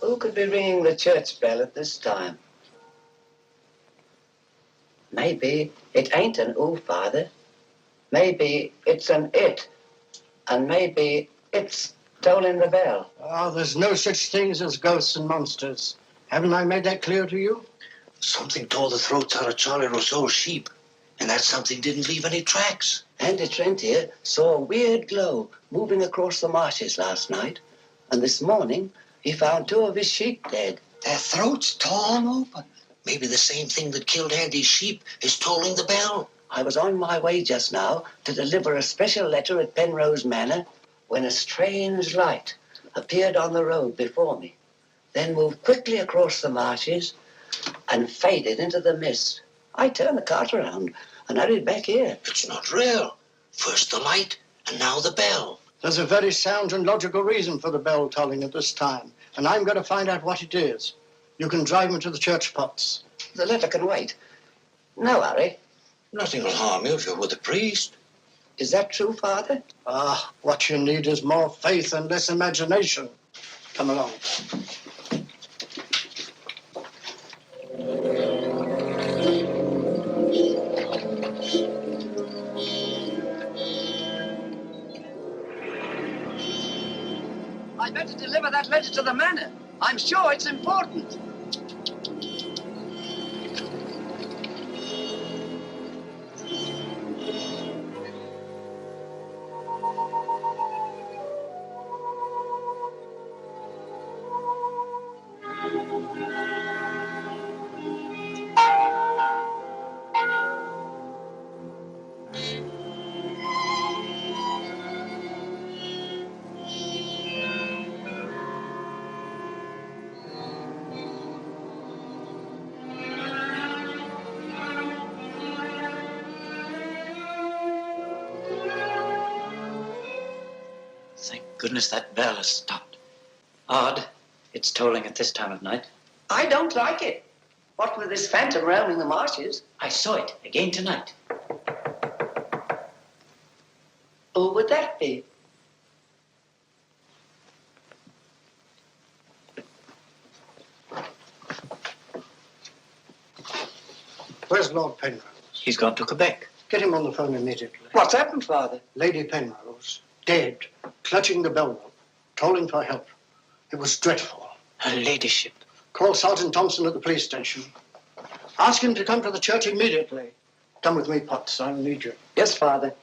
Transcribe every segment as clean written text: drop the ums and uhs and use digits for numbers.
Who could be ringing the church bell at this time? Maybe it ain't an ooh, Father. Maybe it's an it. And maybe it's tolling the bell. Oh, there's no such things as ghosts and monsters. Haven't I made that clear to you? Something tore the throats out of Charlie Rousseau's sheep, and that something didn't leave any tracks. Andy Trent here saw a weird glow moving across the marshes last night, and this morning he found 2 of his sheep dead. Their throats torn open. Maybe the same thing that killed Andy's sheep is tolling the bell. I was on my way just now to deliver a special letter at Penrose Manor when a strange light appeared on the road before me, then moved quickly across the marshes and faded into the mist. I turned the cart around and hurried back here. It's not real. First the light, and now the bell. There's a very sound and logical reason for the bell tolling at this time, and I'm going to find out what it is. You can drive me to the church pots. The letter can wait. No hurry. Nothing will harm you if you're with the priest. Is that true, Father? Ah, what you need is more faith and less imagination. Come along. I'd better deliver that letter to the manor. I'm sure it's important. Goodness, that bell has stopped. Odd. It's tolling at this time of night. I don't like it. What with this phantom roaming the marshes? I saw it again tonight. Who would that be? Where's Lord Penrose? He's gone to Quebec. Get him on the phone immediately. What's happened, Father? Lady Penrose, dead, clutching the bell rope, calling for help. It was dreadful. Her ladyship. Call Sergeant Thompson at the police station. Ask him to come to the church immediately. Come with me, Potts. I'll need you. Yes, Father.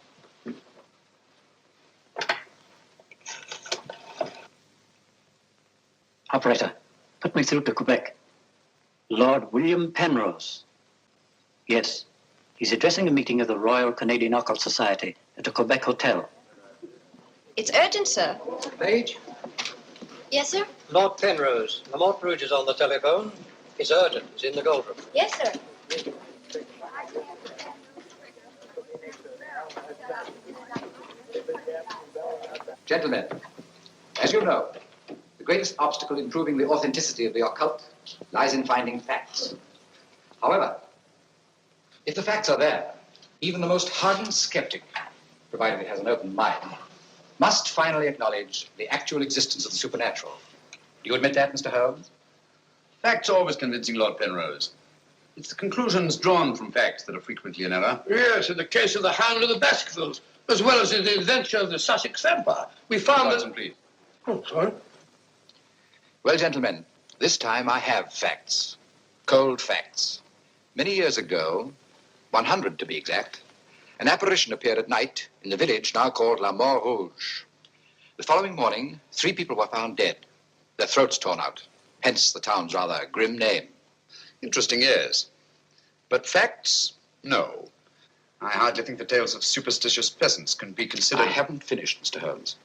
Operator, put me through to Quebec. Lord William Penrose. Yes, he's addressing a meeting of the Royal Canadian Occult Society at a Quebec hotel. It's urgent, sir. Page? Yes, sir? Lord Penrose. Lamont Rouge is on the telephone. It's urgent. It's in the gold room. Yes, sir. Gentlemen, as you know, the greatest obstacle in proving the authenticity of the occult lies in finding facts. However, if the facts are there, even the most hardened skeptic, provided he has an open mind, must finally acknowledge the actual existence of the supernatural. Do you admit that, Mr. Holmes? Facts are always convincing, Lord Penrose. It's the conclusions drawn from facts that are frequently in error. Yes, in the case of the Hound of the Baskervilles, as well as in the adventure of the Sussex Vampire, we found Watson, please. Oh, sorry. Well, gentlemen, this time I have facts. Cold facts. Many years ago, 100 to be exact, an apparition appeared at night in the village now called La Mort Rouge. The following morning, 3 people were found dead, their throats torn out, hence the town's rather grim name. Interesting, yes. But facts? No. I hardly think the tales of superstitious peasants can be considered... I haven't finished, Mr. Holmes.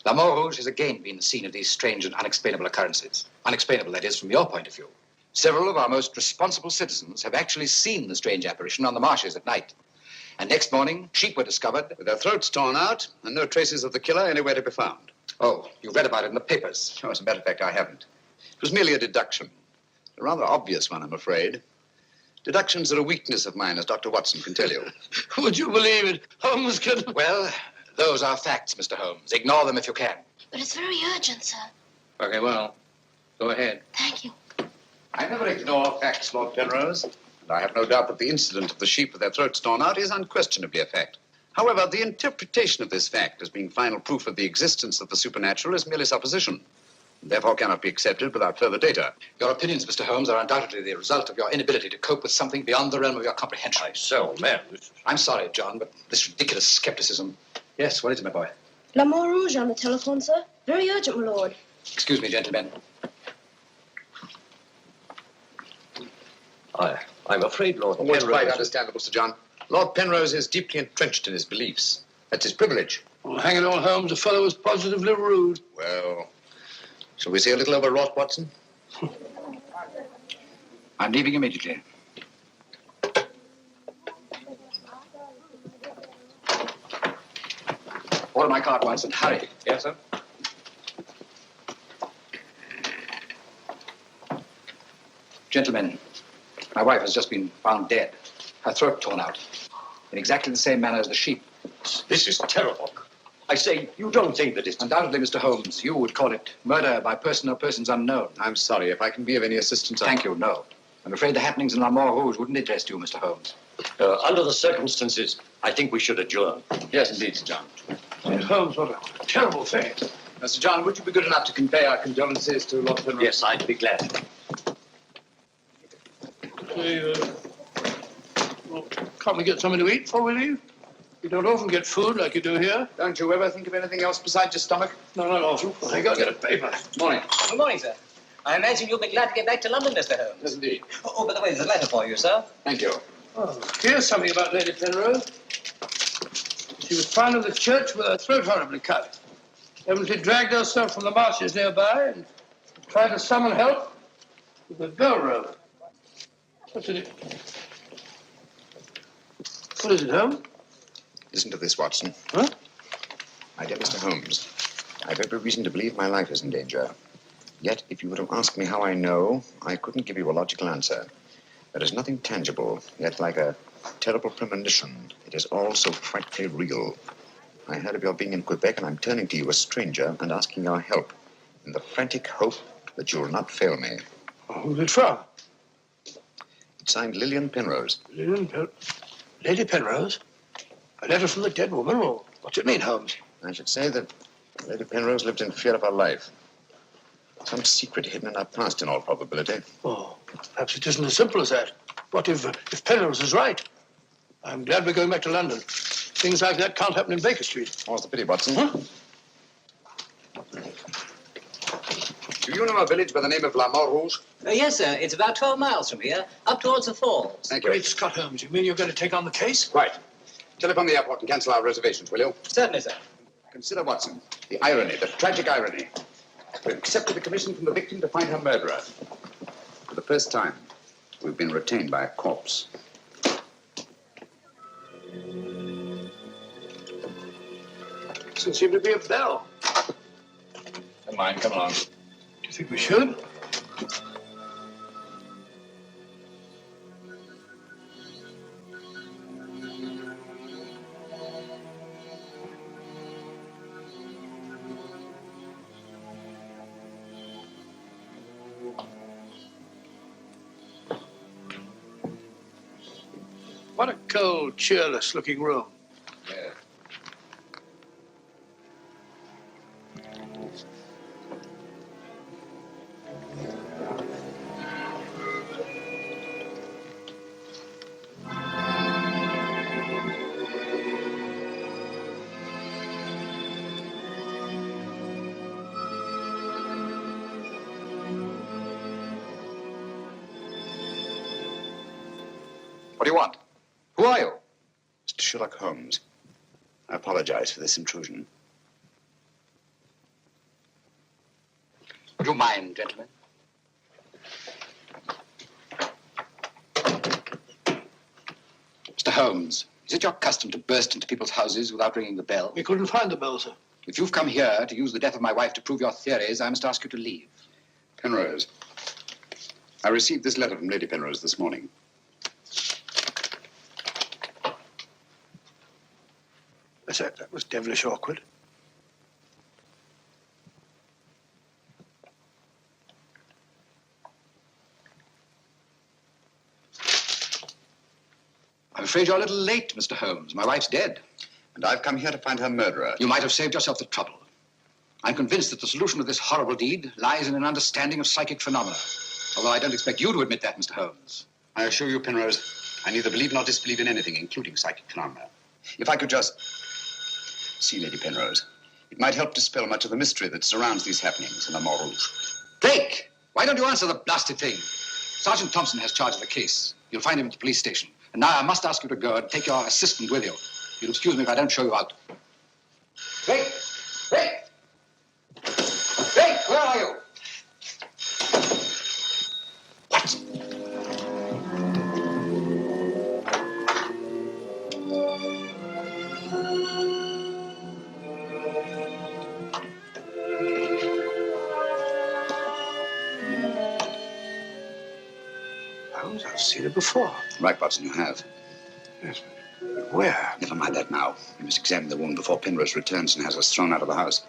La Mort Rouge has again been the scene of these strange and unexplainable occurrences. Unexplainable, that is, from your point of view. Several of our most responsible citizens have actually seen the strange apparition on the marshes at night. And next morning, sheep were discovered... with their throats torn out and no traces of the killer anywhere to be found. Oh, you read about it in the papers. No, as a matter of fact, I haven't. It was merely a deduction. A rather obvious one, I'm afraid. Deductions are a weakness of mine, as Dr. Watson can tell you. Would you believe it? Holmes can... Well, those are facts, Mr. Holmes. Ignore them if you can. But it's very urgent, sir. Okay, well, go ahead. Thank you. I never ignore facts, Lord Penrose. And I have no doubt that the incident of the sheep with their throats torn out is unquestionably a fact. However, the interpretation of this fact as being final proof of the existence of the supernatural is merely supposition, and therefore cannot be accepted without further data. Your opinions, Mr. Holmes, are undoubtedly the result of your inability to cope with something beyond the realm of your comprehension. So, man. I'm sorry, John, but this ridiculous skepticism... Yes, what is it, my boy? La Mort Rouge on the telephone, sir. Very urgent, my lord. Excuse me, gentlemen. I'm afraid, Lord Penrose... It's quite understandable, Sir John. Lord Penrose is deeply entrenched in his beliefs. That's his privilege. Well, hang it all, Holmes, the fellow was positively rude. Well, shall we see a little overwrought, Watson? I'm leaving immediately. Order my card, Watson. Hurry. Yes, sir. Gentlemen, my wife has just been found dead. Her throat torn out. In exactly the same manner as the sheep. This is terrible. I say, you don't think that it's... Undoubtedly, Mr. Holmes, you would call it murder by person or persons unknown. I'm sorry. If I can be of any assistance... Thank you, no. I'm afraid the happenings in La Mort Rouge wouldn't interest you, Mr. Holmes. Under the circumstances, I think we should adjourn. Yes, indeed, Sir John. Holmes, what a terrible thing. Sir John, would you be good enough to convey our condolences to Lord Penrose? Yes, I'd be glad. Say, well, can't we get something to eat before we leave? You don't often get food like you do here. Don't you ever think of anything else besides your stomach? No, not often. I got to get a paper. Morning. Good morning, sir. I imagine you'll be glad to get back to London, Mr. Holmes. Yes, indeed. Oh, by the way, there's a letter for you, sir. Thank you. Oh, here's something about Lady Penrose. She was found in the church with her throat horribly cut. Evidently dragged herself from the marshes nearby and tried to summon help with a bell rope. What's in it? What is it, Holmes? Listen to this, Watson. Huh? My dear Mr. Holmes, I've every reason to believe my life is in danger. Yet, if you were to ask me how I know, I couldn't give you a logical answer. There is nothing tangible, yet like a terrible premonition, it is all so frightfully real. I heard of your being in Quebec, and I'm turning to you, a stranger, and asking your help, in the frantic hope that you will not fail me. Oh, who's it from? It's signed Lillian Penrose. Lady Penrose? A letter from the dead woman? Or what's it mean, Holmes? I should say that Lady Penrose lived in fear of her life. Some secret hidden in our past, in all probability. Oh, perhaps it isn't as simple as that. What if Penrose is right? I'm glad we're going back to London. Things like that can't happen in Baker Street. Oh, it's a pity, Watson. Huh? Do you know a village by the name of La Rouge? Yes, sir. It's about 12 miles from here, up towards the falls. Thank you. Great Scott Holmes, you mean you're going to take on the case? Right. Telephone the airport and cancel our reservations, will you? Certainly, sir. Consider, Watson, the irony, the tragic irony. We've accepted the commission from the victim to find her murderer. For the first time, we've been retained by a corpse. Doesn't seem to be a bell. Never mind, come along. Do you think we should? What a cold, cheerless-looking room. Yeah. What do you want? Who are you? Mr. Sherlock Holmes. I apologize for this intrusion. Would you mind, gentlemen? Mr. Holmes, is it your custom to burst into people's houses without ringing the bell? We couldn't find the bell, sir. If you've come here to use the death of my wife to prove your theories, I must ask you to leave. Penrose. I received this letter from Lady Penrose this morning. That was devilish awkward. I'm afraid you're a little late, Mr. Holmes. My wife's dead. And I've come here to find her murderer. You might have saved yourself the trouble. I'm convinced that the solution of this horrible deed lies in an understanding of psychic phenomena. Although I don't expect you to admit that, Mr. Holmes. I assure you, Penrose, I neither believe nor disbelieve in anything, including psychic phenomena. If I could just see Lady Penrose, it might help dispel much of the mystery that surrounds these happenings in La Rouge. Drake! Why don't you answer the blasted thing? Sergeant Thompson has charge of the case. You'll find him at the police station. And now I must ask you to go and take your assistant with you. You'll excuse me if I don't show you out. Drake! Drake! Drake, where are you? What? I've seen it before. Right, Watson, you have. Yes, but where? Never mind that now. We must examine the wound before Penrose returns and has us thrown out of the house.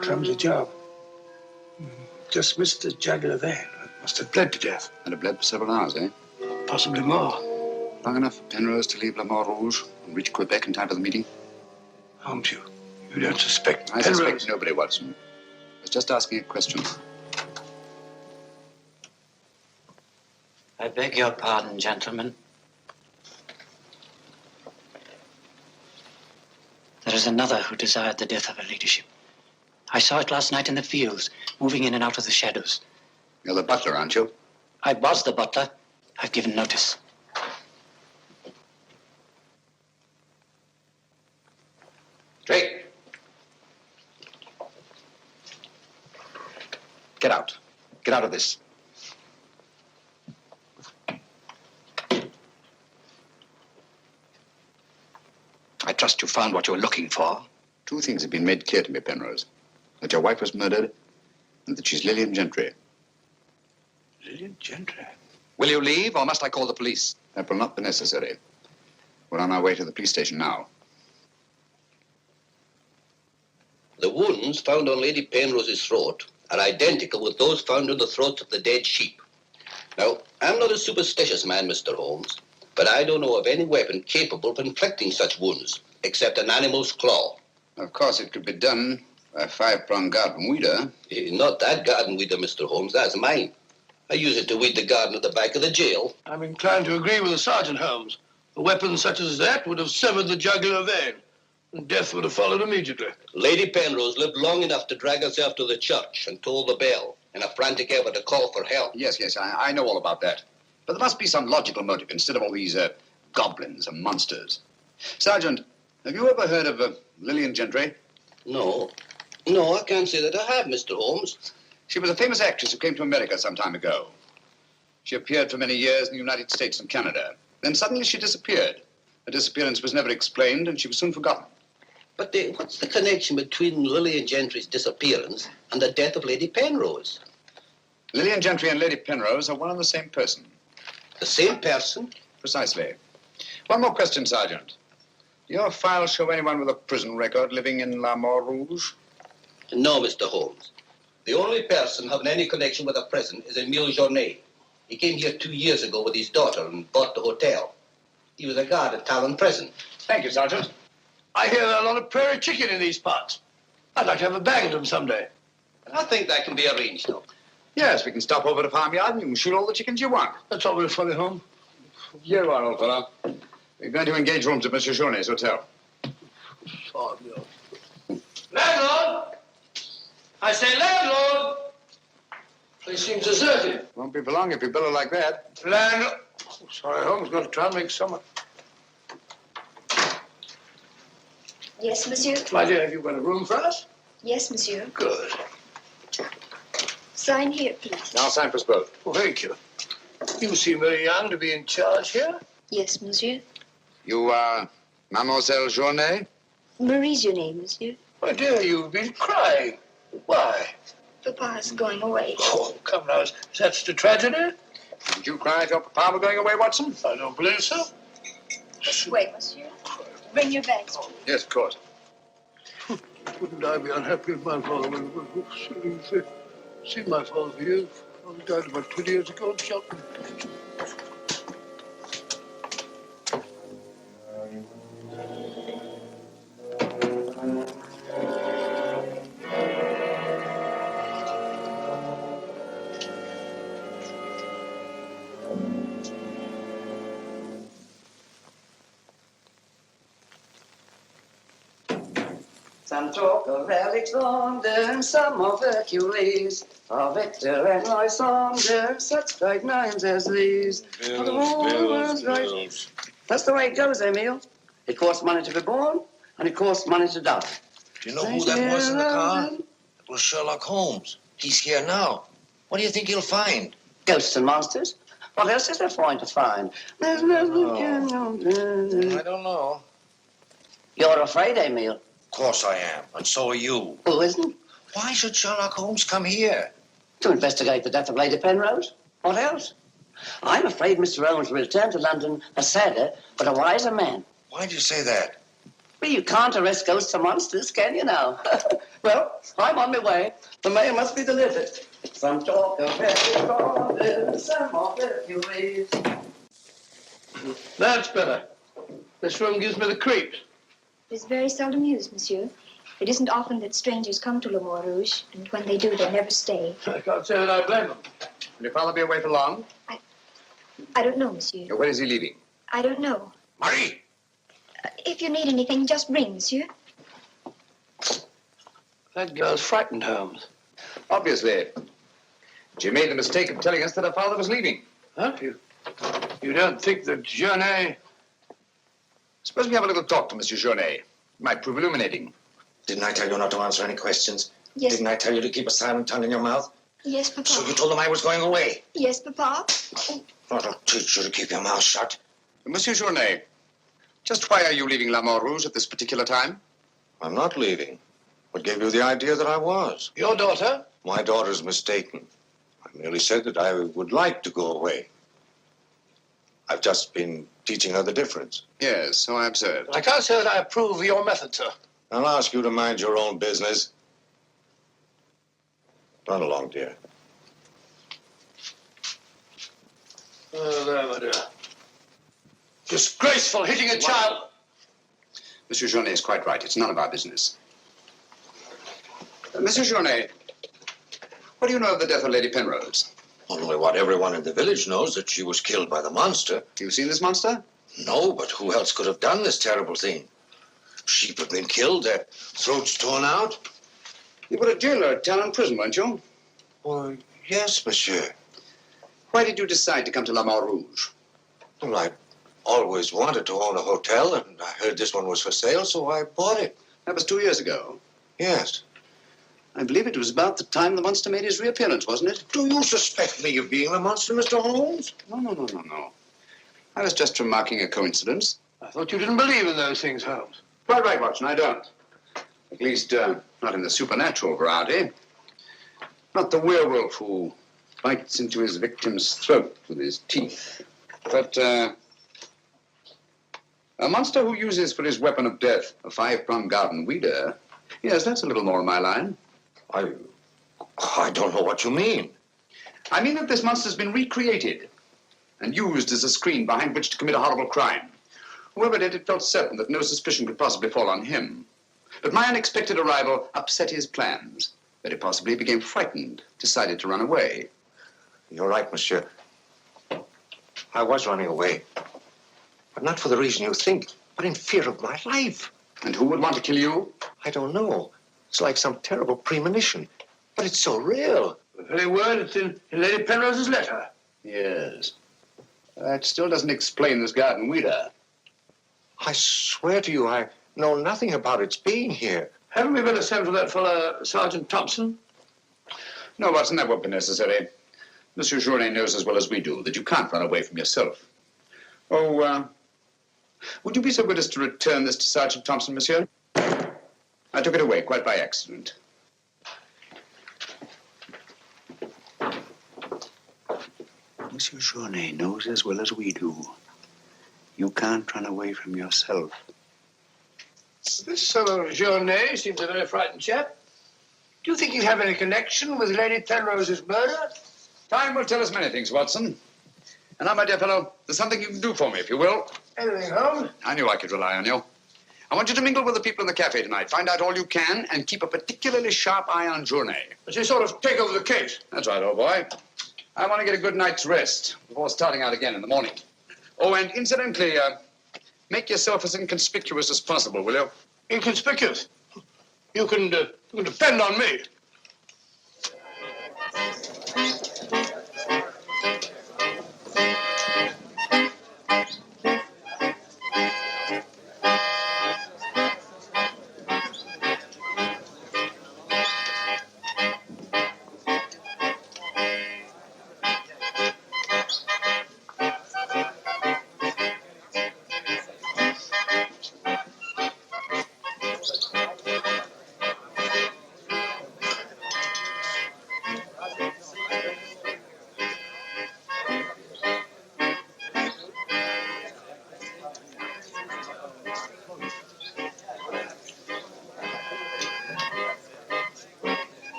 Clumsy job. Just missed the jugular vein. Must have bled to death. And it bled for several hours, eh? Possibly more. Long enough for Penrose to leave La Rouge and reach Quebec in time for the meeting? Holmes, you don't suspect I Penrose? suspect nobody, Watson. I was just asking a question. I beg your pardon, gentlemen. There is another who desired the death of her ladyship. I saw it last night in the fields, moving in and out of the shadows. You're the butler, aren't you? I was the butler. I've given notice. Drake! Get out. Get out of this. I trust you found what you were looking for. Two things have been made clear to me, Penrose. That your wife was murdered and that she's Lillian Gentry. Lillian Gentry? Will you leave, or must I call the police? That will not be necessary. We're on our way to the police station now. The wounds found on Lady Penrose's throat are identical with those found on the throats of the dead sheep. Now, I'm not a superstitious man, Mr. Holmes, but I don't know of any weapon capable of inflicting such wounds, except an animal's claw. Of course, it could be done A five-pronged garden weeder? Not that garden weeder, Mr. Holmes. That's mine. I use it to weed the garden at the back of the jail. I'm inclined to agree with the Sergeant, Holmes. A weapon such as that would have severed the jugular vein, and death would have followed immediately. Lady Penrose lived long enough to drag herself to the church and toll the bell in a frantic effort to call for help. Yes, I know all about that. But there must be some logical motive instead of all these goblins and monsters. Sergeant, have you ever heard of Lillian Gentry? No, I can't say that I have, Mr. Holmes. She was a famous actress who came to America some time ago. She appeared for many years in the United States and Canada. Then suddenly she disappeared. Her disappearance was never explained, and she was soon forgotten. But what's the connection between Lillian Gentry's disappearance and the death of Lady Penrose? Lillian Gentry and Lady Penrose are one and the same person. The same person? Precisely. One more question, Sergeant. Do your files show anyone with a prison record living in La Mort Rouge? No, Mr. Holmes. The only person having any connection with a prison is Emile Journet. He came here 2 years ago with his daughter and bought the hotel. He was a guard at Talon Prison. Thank you, Sergeant. I hear there are a lot of prairie chicken in these parts. I'd like to have a bag of them someday. I think that can be arranged, though. Yes, we can stop over the farmyard and you can shoot all the chickens you want. That's all very funny, Holmes. Here you are, old fellow. We're going to engage rooms at Monsieur Journet's hotel. Landlord! I say landlord! Place seems deserted. Won't be for long if you billow like that. Landlord! Oh, sorry, Holmes. Got to try and make summer. Yes, monsieur? My dear, have you got a room for us? Yes, monsieur. Good. Sign here, please. I'll sign for us both. Well, thank you. You seem very young to be in charge here. Yes, monsieur. You are Mademoiselle Journet? Marie's your name, monsieur. My dear, you've been crying. Why? Papa's going away. Oh, come now. Is that such a tragedy? Did you cry if your papa were going away, Watson? I don't believe so. This way, monsieur. Bring your bags. Yes, of course. Wouldn't I be unhappy if my father would see my father for years? He died about 20 years ago in Shelton. Some talk of Alexander and some of Hercules, of Hector and Lysander, such bright names as these. Bills. That's the way it goes, Emile. It costs money to be born, and it costs money to die. Do you know who that was in the car? It was Sherlock Holmes. He's here now. What do you think he'll find? Ghosts and monsters? What else is there for him to find? There's nothing. I don't know. You're afraid, Emile? Of course I am, and so are you. Who isn't? Why should Sherlock Holmes come here? To investigate the death of Lady Penrose. What else? I'm afraid Mr. Holmes will return to London a sadder but a wiser man. Why do you say that? Well, you can't arrest ghosts and monsters, can you now? Well, I'm on my way. The mail must be delivered. Some talk of Hercules, some of Hercules. That's better. This room gives me the creeps. It is very seldom used, monsieur. It isn't often that strangers come to Le Mort Rouge, and when they do, they never stay. I can't say that I blame them. Will your father be away for long? I don't know, monsieur. When is he leaving? I don't know. Marie! If you need anything, just ring, monsieur. That girl's frightened, Holmes. Obviously. She made the mistake of telling us that her father was leaving. Huh? You don't think that Journet... Suppose we have a little talk to Monsieur Journet. It might prove illuminating. Didn't I tell you not to answer any questions? Yes. Didn't I tell you to keep a silent tongue in your mouth? Yes, Papa. So you told them I was going away? Yes, Papa. I'll teach you to keep your mouth shut. Monsieur Journet, just why are you leaving La Mort Rouge at this particular time? I'm not leaving. What gave you the idea that I was? Your daughter? My daughter's mistaken. I merely said that I would like to go away. I've just been teaching her the difference. Yes, so I observed. I can't say that I approve of your method, sir. I'll ask you to mind your own business. Run along, dear. Oh, there, my dear. Disgraceful, hitting a child. Monsieur Journet is quite right. It's none of our business. Monsieur Journet, what do you know of the death of Lady Penrose? Only what everyone in the village knows, that she was killed by the monster. You've seen this monster? No, but who else could have done this terrible thing? Sheep have been killed, their throats torn out. You were a jailer at town prison, weren't you? Well, yes, monsieur. Why did you decide to come to La Mort Rouge? Well, I always wanted to own a hotel, and I heard this one was for sale, so I bought it. That was 2 years ago. Yes. I believe it was about the time the monster made his reappearance, wasn't it? Do you suspect me of being the monster, Mr. Holmes? No. I was just remarking a coincidence. I thought you didn't believe in those things, Holmes. Quite right, Watson, I don't. At least, not in the supernatural variety. Not the werewolf who bites into his victim's throat with his teeth. But, a monster who uses for his weapon of death a 5-pronged garden weeder. Yes, that's a little more in my line. I don't know what you mean. I mean that this monster's been recreated and used as a screen behind which to commit a horrible crime. Whoever did it felt certain that no suspicion could possibly fall on him. But my unexpected arrival upset his plans. Very possibly he became frightened, decided to run away. You're right, monsieur. I was running away. But not for the reason you think, but in fear of my life. And who would want to kill you? I don't know. It's like some terrible premonition. But it's so real. The very word that's in Lady Penrose's letter. Yes. That still doesn't explain this garden weeder. I swear to you, I know nothing about its being here. Haven't we better send for that fellow, Sergeant Thompson? No, Watson, that won't be necessary. Monsieur Journet knows as well as we do that you can't run away from yourself. Oh, would you be so good as to return this to Sergeant Thompson, monsieur? I took it away quite by accident. Monsieur Journet knows as well as we do. You can't run away from yourself. This fellow Journet seems a very frightened chap. Do you think he'd have any connection with Lady Penrose's murder? Time will tell us many things, Watson. And now, my dear fellow, there's something you can do for me, if you will. Anything, Holmes? I knew I could rely on you. I want you to mingle with the people in the cafe tonight. Find out all you can and keep a particularly sharp eye on Journet. But you sort of take over the case. That's right, old boy. I want to get a good night's rest before starting out again in the morning. Oh, and incidentally, make yourself as inconspicuous as possible, will you? Inconspicuous? You can depend on me.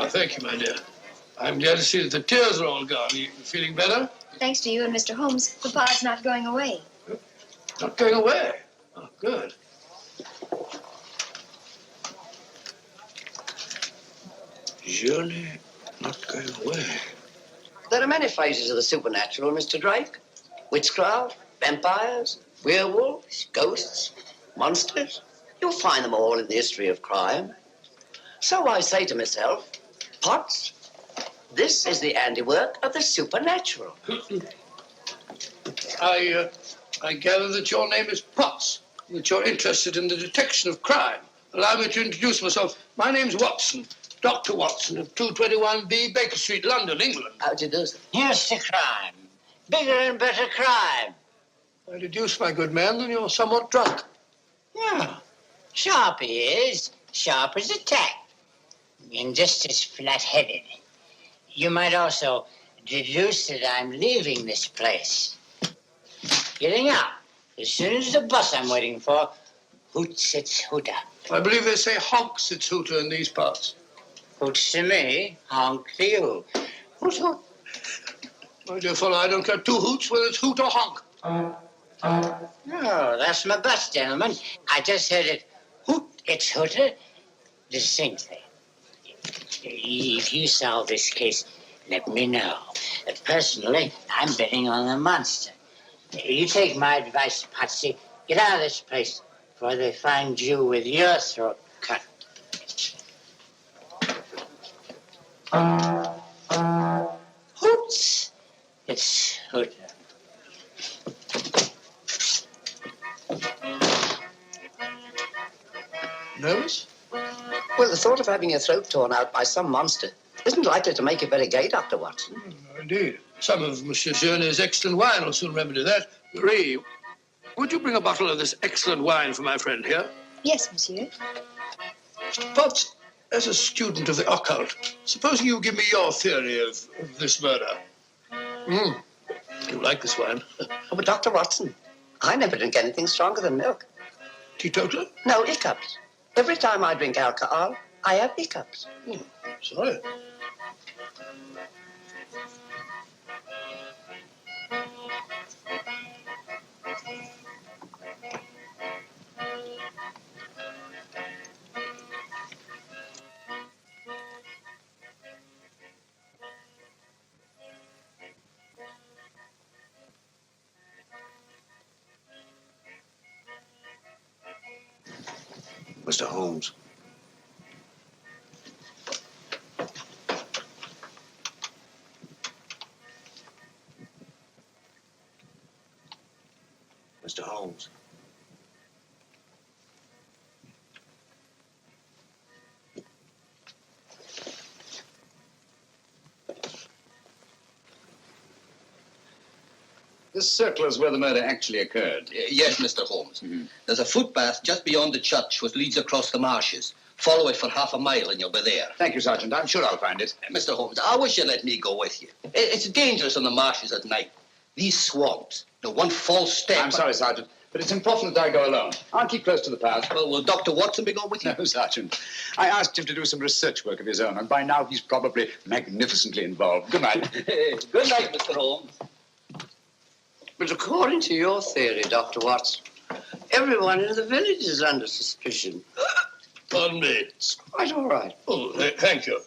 Thank you, my dear. I'm glad to see that the tears are all gone. Are you feeling better? Thanks to you and Mr. Holmes, Papa's not going away. Not going away? Oh, good. Journet not going away. There are many phases of the supernatural, Mr. Drake. Witchcraft, vampires, werewolves, ghosts, monsters. You'll find them all in the history of crime. So I say to myself, Potts, this is the handiwork of the supernatural. I gather that your name is Potts, that you're interested in the detection of crime. Allow me to introduce myself. My name's Watson, Dr. Watson of 221B Baker Street, London, England. How'd you do, sir? Here's to crime. Bigger and better crime. I deduce, my good man, that you're somewhat drunk. Yeah. Sharp he is, sharp as a tack, and just as flat-headed. You might also deduce that I'm leaving this place. Getting out. As soon as the bus I'm waiting for hoots its hooter. I believe they say honks its hooter in these parts. Hoots to me, honk to you. Hoot, hoot. My dear fellow, I don't care two hoots whether it's hoot or honk. Oh, that's my bus, gentlemen. I just heard it hoot, it's hooter distinctly. If you solve this case, let me know. Personally, I'm betting on the monster. You take my advice, Patsy. Get out of this place before they find you with your throat cut. Hoots! It's hooter. Nervous? Well, the thought of having your throat torn out by some monster isn't likely to make you very gay, Dr. Watson. Indeed. Some of Monsieur Journet's excellent wine will soon remedy that. Marie, would you bring a bottle of this excellent wine for my friend here? Yes, monsieur. But as a student of the occult, supposing you give me your theory of this murder. You like this wine? Oh, but Dr. Watson, I never drink anything stronger than milk. Teetotaler? No, hiccups. Every time I drink alcohol, I have hiccups. Sorry. Mr. Holmes. Mr. Holmes. This circle is where the murder actually occurred. Yes, Mr. Holmes. There's a footpath just beyond the church which leads across the marshes. Follow it for half a mile and you'll be there. Thank you, Sergeant. I'm sure I'll find it. Mr. Holmes, I wish you'd let me go with you. It's dangerous on the marshes at night. These swamps, one false step... I'm sorry, Sergeant, but it's important that I go alone. I'll keep close to the path. Well, will Dr. Watson be going with you? No, Sergeant. I asked him to do some research work of his own, and by now he's probably magnificently involved. Good night. Good night, Mr. Holmes. But according to your theory, Dr. Watson, everyone in the village is under suspicion. Pardon me. It's quite all right. Oh, thank you.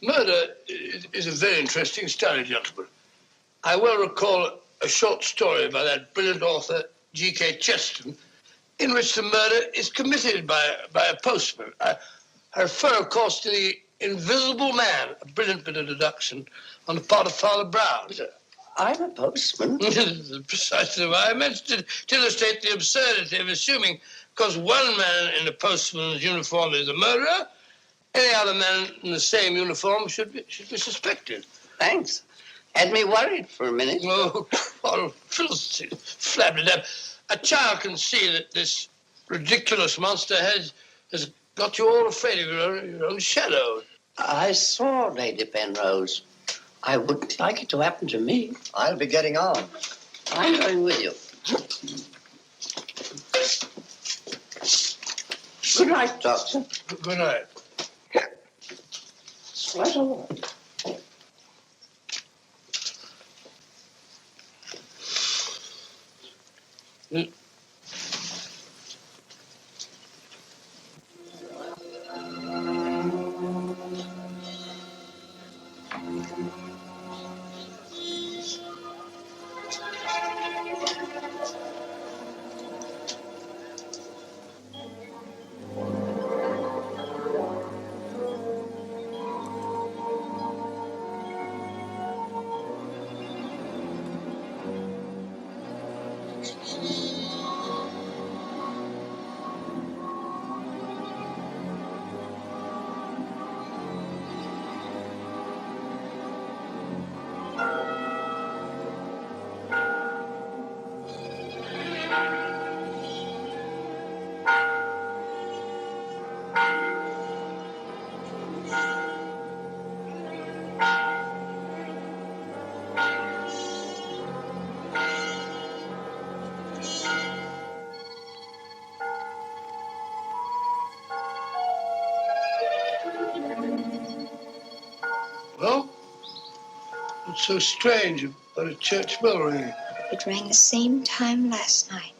Murder is a very interesting study, gentlemen. I well recall a short story by that brilliant author, G.K. Chesterton, in which the murder is committed by a postman. I refer, of course, to the Invisible Man, a brilliant bit of deduction on the part of Father Brown. I'm a postman. Precisely why I mentioned it, to illustrate the absurdity of assuming because one man in a postman's uniform is a murderer, any other man in the same uniform should be suspected. Thanks. Had me worried for a minute. Oh, flabbergab. A child can see that this ridiculous monster has got you all afraid of your own shadow. I saw Lady Penrose. I wouldn't like it to happen to me. I'll be getting on. I'm going with you. Good night, Doctor. Good night. It's right all right. Well, what's so strange about a church bell ringing? It rang the same time last night.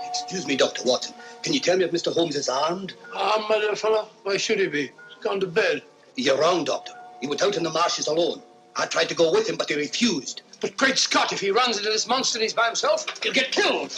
Excuse me, Dr. Watson. Can you tell me if Mr. Holmes is armed? Armed, my dear fellow? Why should he be? He's gone to bed. You're wrong, Doctor. He went out in the marshes alone. I tried to go with him, but he refused. But great Scott, if he runs into this monster and he's by himself, he'll get killed.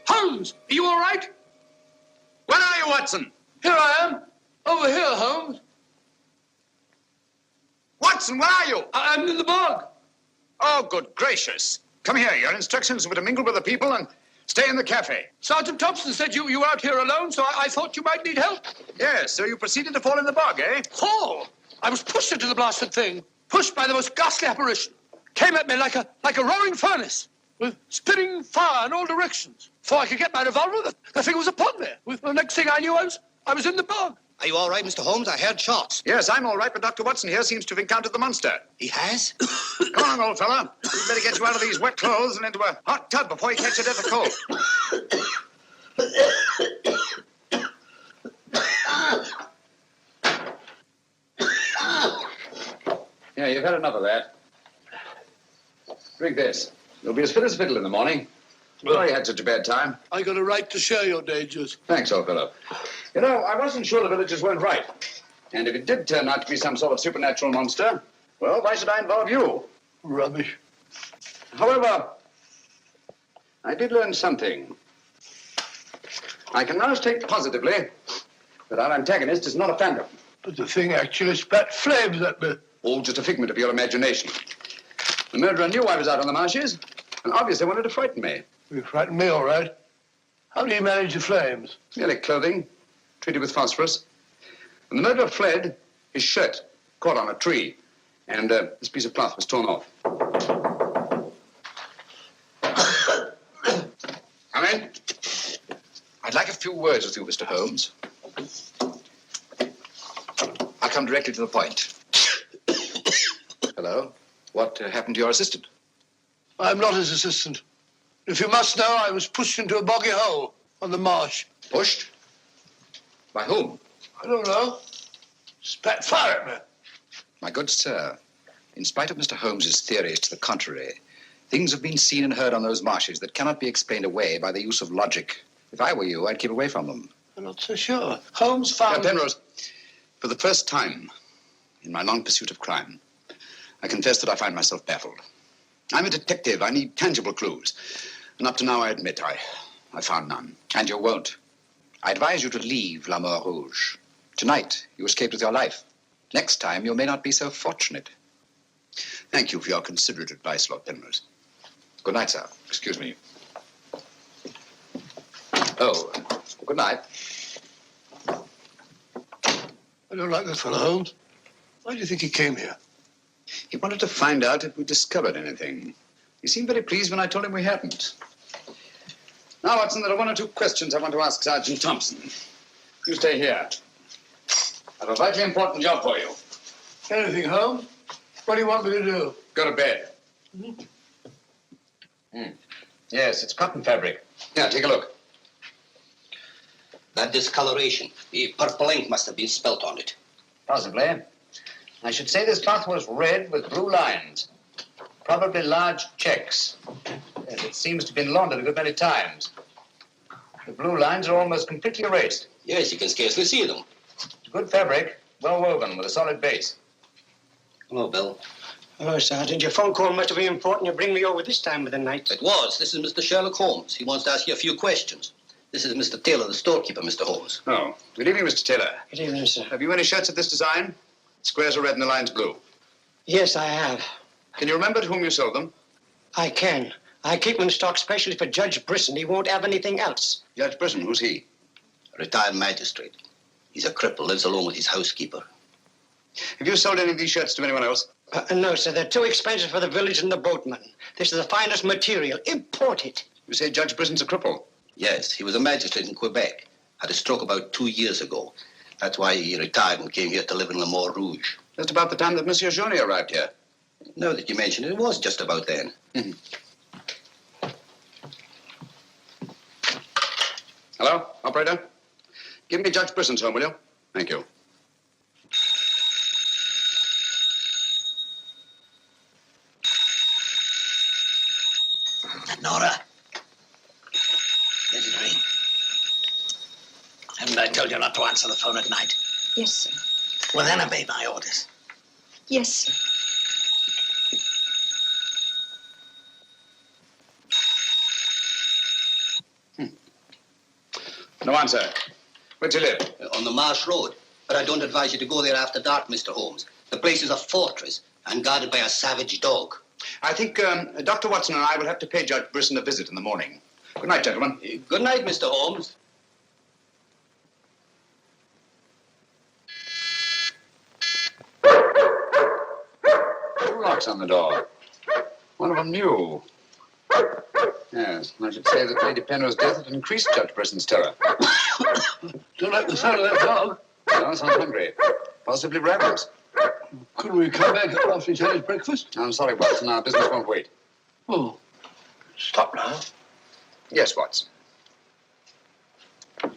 Holmes, are you all right? Where are you, Watson? Here I am. Over here, Holmes. Watson, where are you? I'm in the bog. Oh, good gracious. Come here. Your instructions were to mingle with the people and stay in the cafe. Sergeant Thompson said you were out here alone, so I thought you might need help. Yes, so you proceeded to fall in the bog, eh? Fall? I was pushed into the blasted thing. Pushed by the most ghastly apparition. Came at me like a roaring furnace, with spitting fire in all directions. Before I could get my revolver, the thing was upon me. The next thing I knew, I was in the bog. Are you all right, Mr. Holmes? I heard shots. Yes, I'm all right, but Dr. Watson here seems to have encountered the monster. He has? Come on, old fella. We'd better get you out of these wet clothes and into a hot tub before you catch a death of cold. Yeah, you've had enough of that. Drink this. You'll be as fit as a fiddle in the morning. Well, you had such a bad time. I got a right to share your dangers. Thanks, old fellow. You know, I wasn't sure the villagers weren't right. And if it did turn out to be some sort of supernatural monster, well, why should I involve you? Rubbish. However, I did learn something. I can now state positively that our antagonist is not a phantom. But the thing actually spat flames at me. All just a figment of your imagination. The murderer knew I was out on the marshes and obviously wanted to frighten me. You frightened me, all right. How do you manage the flames? Merely clothing, treated with phosphorus. When the murderer fled, his shirt caught on a tree, and this piece of cloth was torn off. Come in. I'd like a few words with you, Mr. Holmes. I'll come directly to the point. Hello. What happened to your assistant? I'm not his assistant. If you must know, I was pushed into a boggy hole on the marsh. Pushed? By whom? I don't know. Spat fire at me. My good sir, in spite of Mr. Holmes's theories to the contrary, things have been seen and heard on those marshes that cannot be explained away by the use of logic. If I were you, I'd keep away from them. I'm not so sure. Holmes found... Penrose, for the first time in my long pursuit of crime, I confess that I find myself baffled. I'm a detective. I need tangible clues. And up to now, I admit, I found none. And you won't. I advise you to leave La Mort Rouge. Tonight, you escaped with your life. Next time, you may not be so fortunate. Thank you for your considerate advice, Lord Penrose. Good night, sir. Excuse me. Oh, good night. I don't like that fellow, Holmes. Why do you think he came here? He wanted to find out if we discovered anything. He seemed very pleased when I told him we hadn't. Now, Watson, there are one or two questions I want to ask Sergeant Thompson. You stay here. I have a vitally important job for you. Anything, Holmes? What do you want me to do? Go to bed. Yes, it's cotton fabric. Yeah, take a look. That discoloration, the purple ink must have been spilt on it. Possibly. I should say this cloth was red with blue lines. Probably large checks. Yes, it seems to have been laundered a good many times. The blue lines are almost completely erased. Yes, you can scarcely see them. It's good fabric, well woven, with a solid base. Hello, Bill. Hello, Sergeant. Your phone call must have been important. You bring me over this time of the night. It was. This is Mr. Sherlock Holmes. He wants to ask you a few questions. This is Mr. Taylor, the storekeeper, Mr. Holmes. Oh, good evening, Mr. Taylor. Good evening, sir. Have you any shirts of this design? Squares are red and the lines blue. Yes, I have. Can you remember to whom you sold them? I can. I keep them in stock specially for Judge Brisson. He won't have anything else. Judge Brisson, who's he? A retired magistrate. He's a cripple, lives alone with his housekeeper. Have you sold any of these shirts to anyone else? No, sir. They're too expensive for the village and the boatmen. This is the finest material. Imported. You say Judge Brisson's a cripple? Yes, he was a magistrate in Quebec. Had a stroke about 2 years ago. That's why he retired and came here to live in Le Mort Rouge. Just about the time that Monsieur Journey arrived here. Now that you mention it, it was just about then. Hello, operator? Give me Judge Brisson's home, will you? Thank you. Nora. Let it ring. Haven't I told you not to answer the phone at night? Yes, sir. Well, then obey my orders. Yes, sir. No answer. Where do you live? On the Marsh Road. But I don't advise you to go there after dark, Mr. Holmes. The place is a fortress and guarded by a savage dog. I think Dr. Watson and I will have to pay Judge Brisson a visit in the morning. Good night, gentlemen. Good night, Mr. Holmes. Two locks on the door. One of them new. Yes, I should say that Lady Penrose's death had increased Judge Brisson's terror. Don't like the sound of that dog. No, sounds hungry. Possibly ravenous. Couldn't we come back after he's had his breakfast? I'm sorry, Watson. Our business won't wait. Oh, stop now. Yes, Watson. Good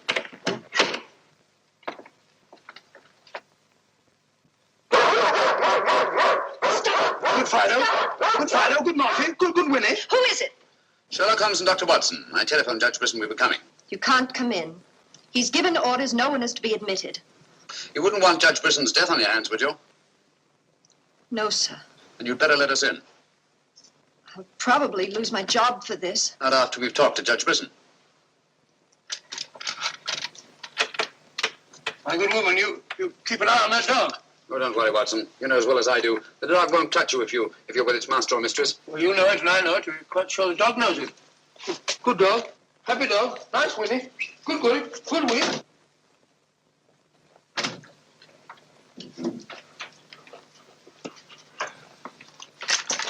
Fido. Good Fido. Good Marty. Good Winnie. Who is it? Sherlock Holmes and Dr. Watson. I telephoned Judge Brisson we were coming. You can't come in. He's given orders no one is to be admitted. You wouldn't want Judge Brisson's death on your hands, would you? No, sir. Then you'd better let us in. I'll probably lose my job for this. Not after we've talked to Judge Brisson. My good woman, you keep an eye on that dog. Oh, don't worry, Watson. You know as well as I do. The dog won't touch you if you're with its master or mistress. Well, you know it and I know it. We're quite sure the dog knows it. Good dog. Happy dog. Nice, Winnie. Good Winnie. Good Winnie.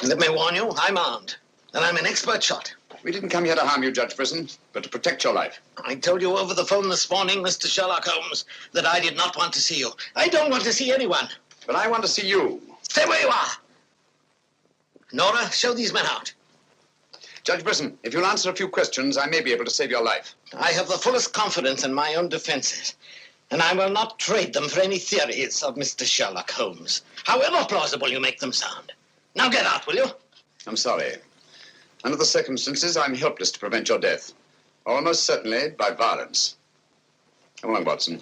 Let me warn you, I'm armed. And I'm an expert shot. We didn't come here to harm you, Judge Brisson, but to protect your life. I told you over the phone this morning, Mr. Sherlock Holmes, that I did not want to see you. I don't want to see anyone. But I want to see you. Stay where you are. Nora, show these men out. Judge Brisson, if you'll answer a few questions, I may be able to save your life. I have the fullest confidence in my own defenses, and I will not trade them for any theories of Mr. Sherlock Holmes, however plausible you make them sound. Now get out, will you? I'm sorry. Under the circumstances, I'm helpless to prevent your death. Almost certainly by violence. Come along, Watson.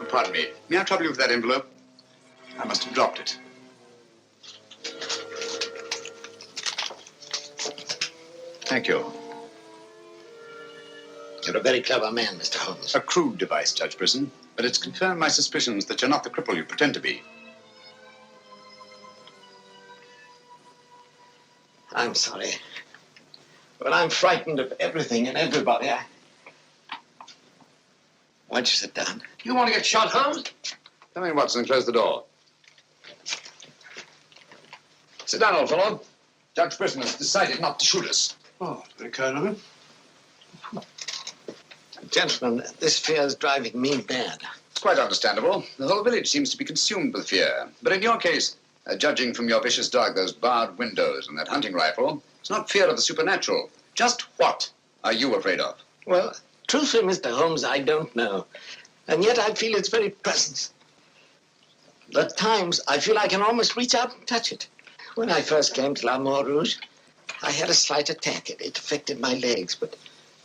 Pardon me. May I trouble you with that envelope? I must have dropped it. Thank you. You're a very clever man, Mr. Holmes. A crude device, Judge Brisson, but it's confirmed my suspicions that you're not the cripple you pretend to be. I'm sorry. But I'm frightened of everything and everybody. Why don't you sit down? You want to get shot, Holmes? Come in, Watson, and close the door. Sit down, old fellow. Judge Brisson has decided not to shoot us. Oh, very kind of him. Gentlemen, this fear is driving me mad. It's quite understandable. The whole village seems to be consumed with fear. But in your case, judging from your vicious dog, those barred windows, and that hunting rifle, it's not fear of the supernatural. Just what are you afraid of? Well, truthfully, Mr. Holmes, I don't know. And yet I feel its very presence. At times, I feel I can almost reach out and touch it. When I first came to La Mort Rouge, I had a slight attack. It affected my legs, but,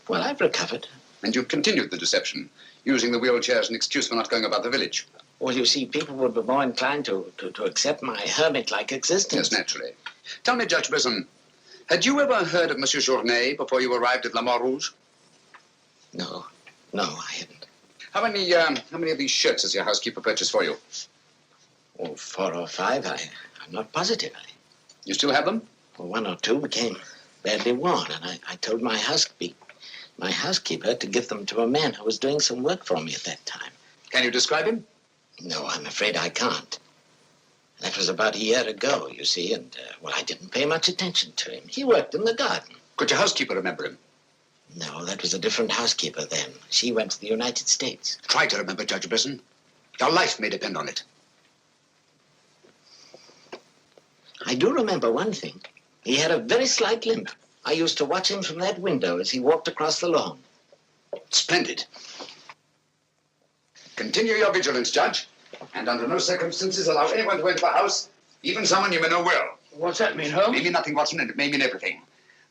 well, I've recovered. And you've continued the deception, using the wheelchair as an excuse for not going about the village. Well, you see, people would be more inclined to accept my hermit-like existence. Yes, naturally. Tell me, Judge Brisson, had you ever heard of Monsieur Journet before you arrived at La Mort Rouge? No, I hadn't. How many of these shirts has your housekeeper purchased for you? Oh, 4 or 5. I'm not positive. You still have them? Well, 1 or 2 became badly worn, and I told my housekeeper to give them to a man who was doing some work for me at that time. Can you describe him? No, I'm afraid I can't. That was about a year ago, you see, and, well, I didn't pay much attention to him. He worked in the garden. Could your housekeeper remember him? No, that was a different housekeeper then. She went to the United States. Try to remember, Judge Brisson. Your life may depend on it. I do remember one thing. He had a very slight limp. I used to watch him from that window as he walked across the lawn. Splendid. Continue your vigilance, Judge, and under no circumstances allow anyone to enter the house, even someone you may know well. What's that mean, Holmes? It may mean nothing, Watson, and it may mean everything.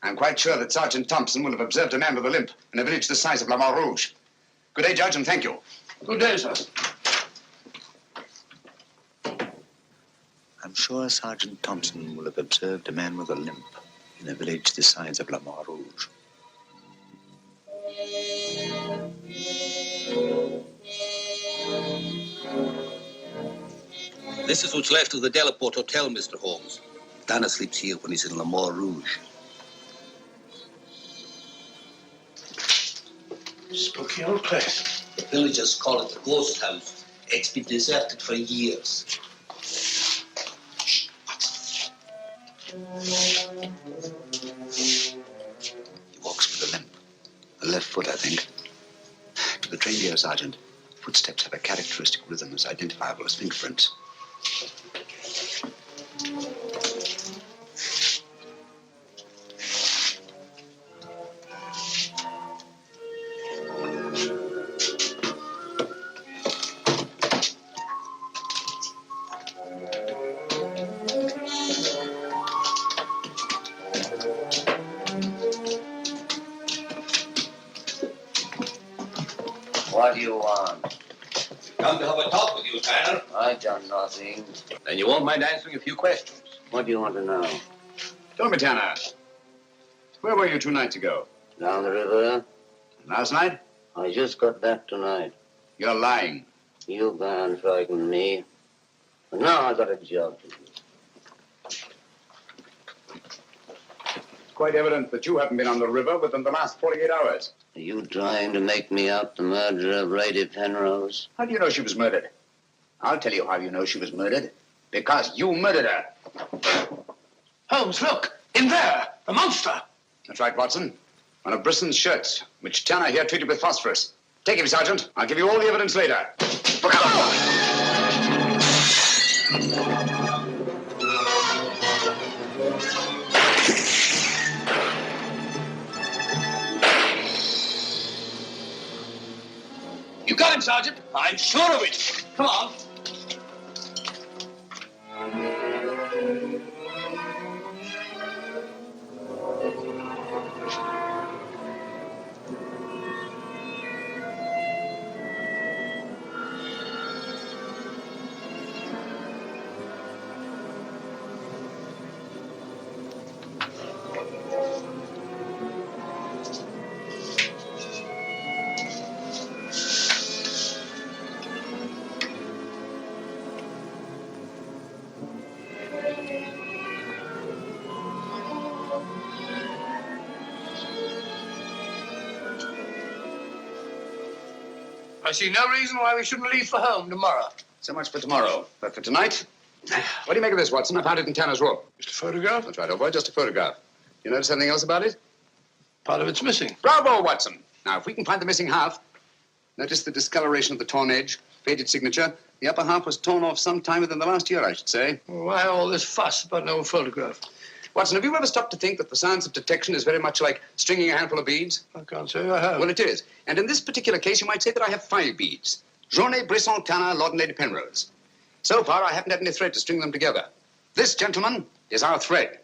I'm quite sure that Sergeant Thompson will have observed a man with a limp in a village the size of La Mort Rouge. Good day, Judge, and thank you. Good day, sir. I'm sure Sergeant Thompson will have observed a man with a limp in a village the size of La Mort Rouge. This is what's left of the Delaport Hotel, Mr. Holmes. Dana sleeps here when he's in La Mort Rouge. Spooky old place. The villagers call it the ghost house. It's been deserted for years. He walks with a limp. A left foot, I think. To the trained ear, Sergeant, footsteps have a characteristic rhythm as identifiable as fingerprints. What do you want? Come to have a talk with you, Tanner. I've done nothing. Then you won't mind answering a few questions. What do you want to know? Tell me, Tanner, where were you 2 nights ago? Down the river. Last night? I just got back tonight. You're lying. You can't frighten me. But now I got a job to do. It's quite evident that you haven't been on the river within the last 48 hours. Are you trying to make me out the murderer of Lady Penrose? How do you know she was murdered? I'll tell you how you know she was murdered. Because you murdered her. Holmes, look! In there! The monster! That's right, Watson. One of Brisson's shirts, which Tanner here treated with phosphorus. Take him, Sergeant. I'll give you all the evidence later. Look out! You got him, Sergeant. I'm sure of it. Come on. I see no reason why we shouldn't leave for home tomorrow. So much for tomorrow. But for tonight, what do you make of this, Watson? I found it in Tanner's room. Just a photograph? That's right, old boy, just a photograph. You notice anything else about it? Part of it's missing. Bravo, Watson. Now, if we can find the missing half, notice the discoloration of the torn edge, faded signature. The upper half was torn off sometime within the last year, I should say. Why all this fuss about an old photograph? Watson, have you ever stopped to think that the science of detection is very much like stringing a handful of beads? I can't say I have. Well, it is. And in this particular case, you might say that I have 5 beads. Journée, Brisson, Tanner, Lord and Lady Penrose. So far, I haven't had any thread to string them together. This, gentleman, is our thread.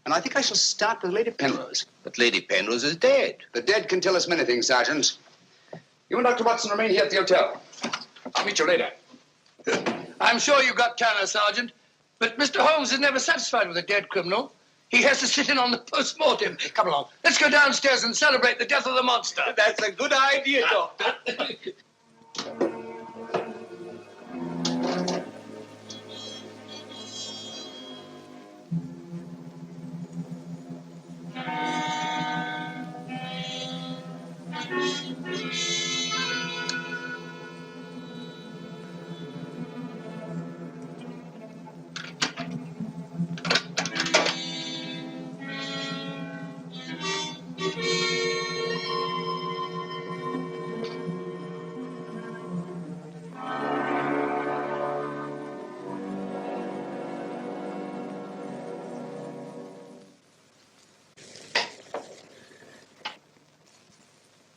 And I think I shall start with Lady Penrose. But Lady Penrose is dead. The dead can tell us many things, Sergeant. You and Dr. Watson remain here at the hotel. I'll meet you later. I'm sure you got Tanner, Sergeant. But Mr. Holmes is never satisfied with a dead criminal. He has to sit in on the post-mortem. Come along. Let's go downstairs and celebrate the death of the monster. That's a good idea, Doctor.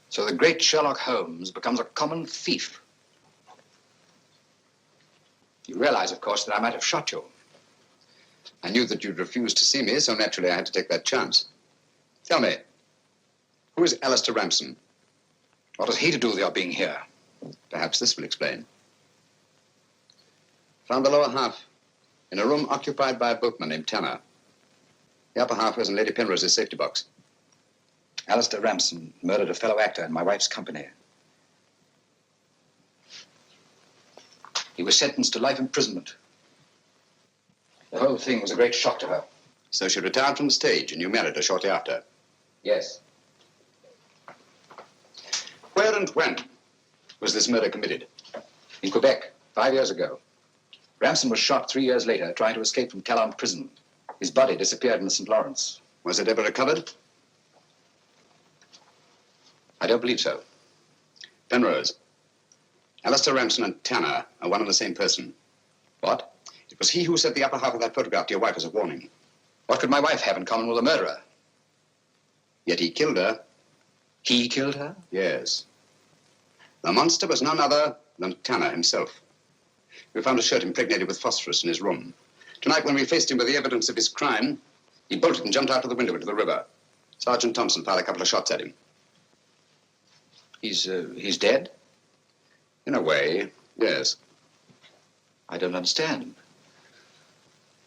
So the great Sherlock Holmes becomes a common thief. You realize, of course, that I might have shot you. I knew that you'd refuse to see me, so naturally I had to take that chance. Tell me, who is Alistair Ramsden? What has he to do with your being here? Perhaps this will explain. Found the lower half in a room occupied by a boatman named Tanner. The upper half was in Lady Penrose's safety box. Alistair Ramsden murdered a fellow actor in my wife's company. He was sentenced to life imprisonment. The whole thing was a great shock to her. So she retired from the stage and you married her shortly after? Yes. Where and when was this murder committed? In Quebec, 5 years ago. Ramsden was shot 3 years later trying to escape from Calais prison. His body disappeared in the St. Lawrence. Was it ever recovered? I don't believe so. Penrose, Alistair Ramsden and Tanner are one and the same person. What? It was he who sent the upper half of that photograph to your wife as a warning. What could my wife have in common with a murderer? Yet he killed her. He killed her? Yes. The monster was none other than Tanner himself. We found a shirt impregnated with phosphorus in his room. Tonight, when we faced him with the evidence of his crime, he bolted and jumped out of the window into the river. Sergeant Thompson fired a couple of shots at him. He's dead? In a way, yes. I don't understand.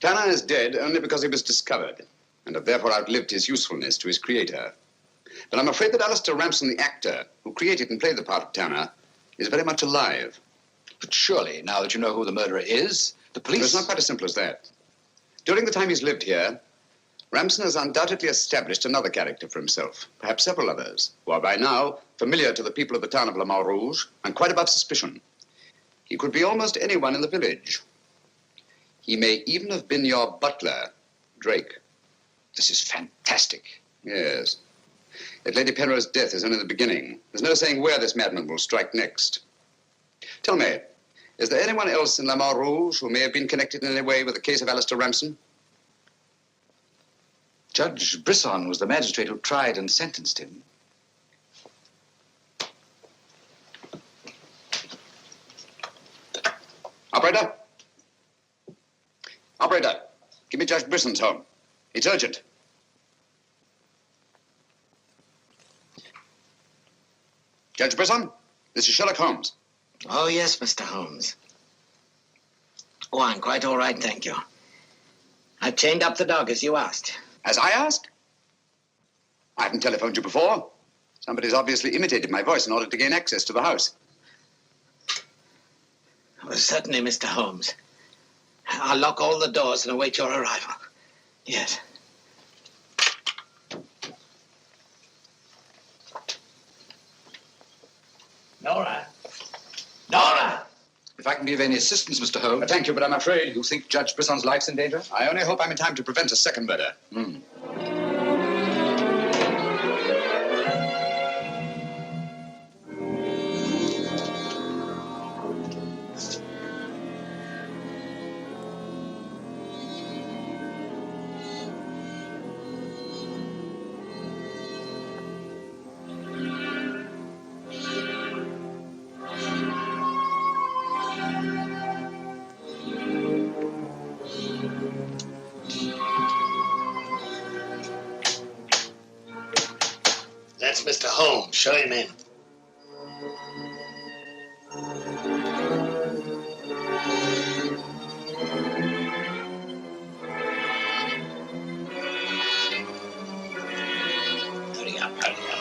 Tanner is dead only because he was discovered, and have therefore outlived his usefulness to his creator. But I'm afraid that Alistair Ramsden, the actor, who created and played the part of Tanner, is very much alive. But surely, now that you know who the murderer is, the police... It's not quite as simple as that. During the time he's lived here, Ramsden has undoubtedly established another character for himself, perhaps several others, who are by now familiar to the people of the town of Le Mans Rouge and quite above suspicion. He could be almost anyone in the village. He may even have been your butler, Drake. This is fantastic. Yes. Yet Lady Penrose's death is only the beginning. There's no saying where this madman will strike next. Tell me, is there anyone else in Le Mans Rouge who may have been connected in any way with the case of Alistair Ramsden? Judge Brisson was the magistrate who tried and sentenced him. Operator? Operator, give me Judge Brisson's home. It's urgent. Judge Brisson, this is Sherlock Holmes. Oh, yes, Mr. Holmes. Oh, I'm quite all right, thank you. I've chained up the dog, as you asked. As I asked? I haven't telephoned you before. Somebody's obviously imitated my voice in order to gain access to the house. Oh, certainly, Mr. Holmes. I'll lock all the doors and await your arrival. Yes. Nora! Nora! If I can be of any assistance, Mr. Holmes... Thank you, but I'm afraid... You think Judge Brisson's life's in danger? I only hope I'm in time to prevent a second murder. Mr. Holmes. Show him in. Hurry up, hurry up.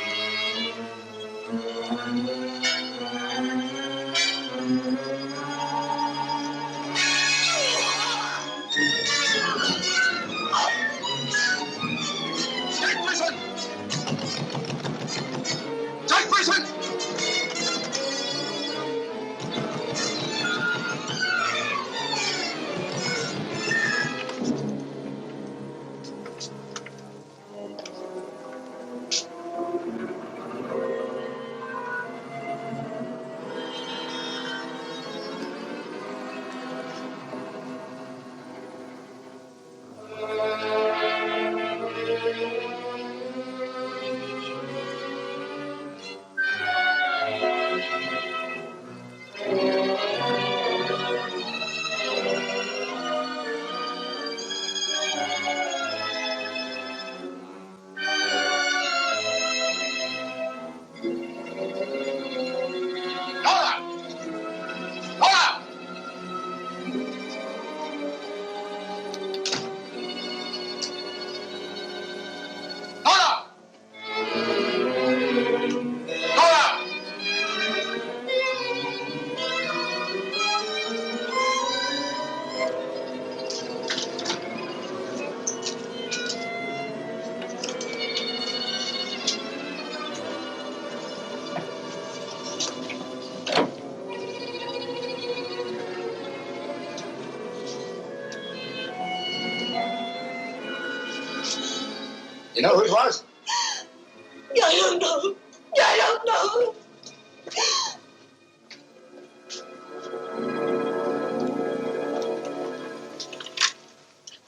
You know who it was? I don't know. I don't know.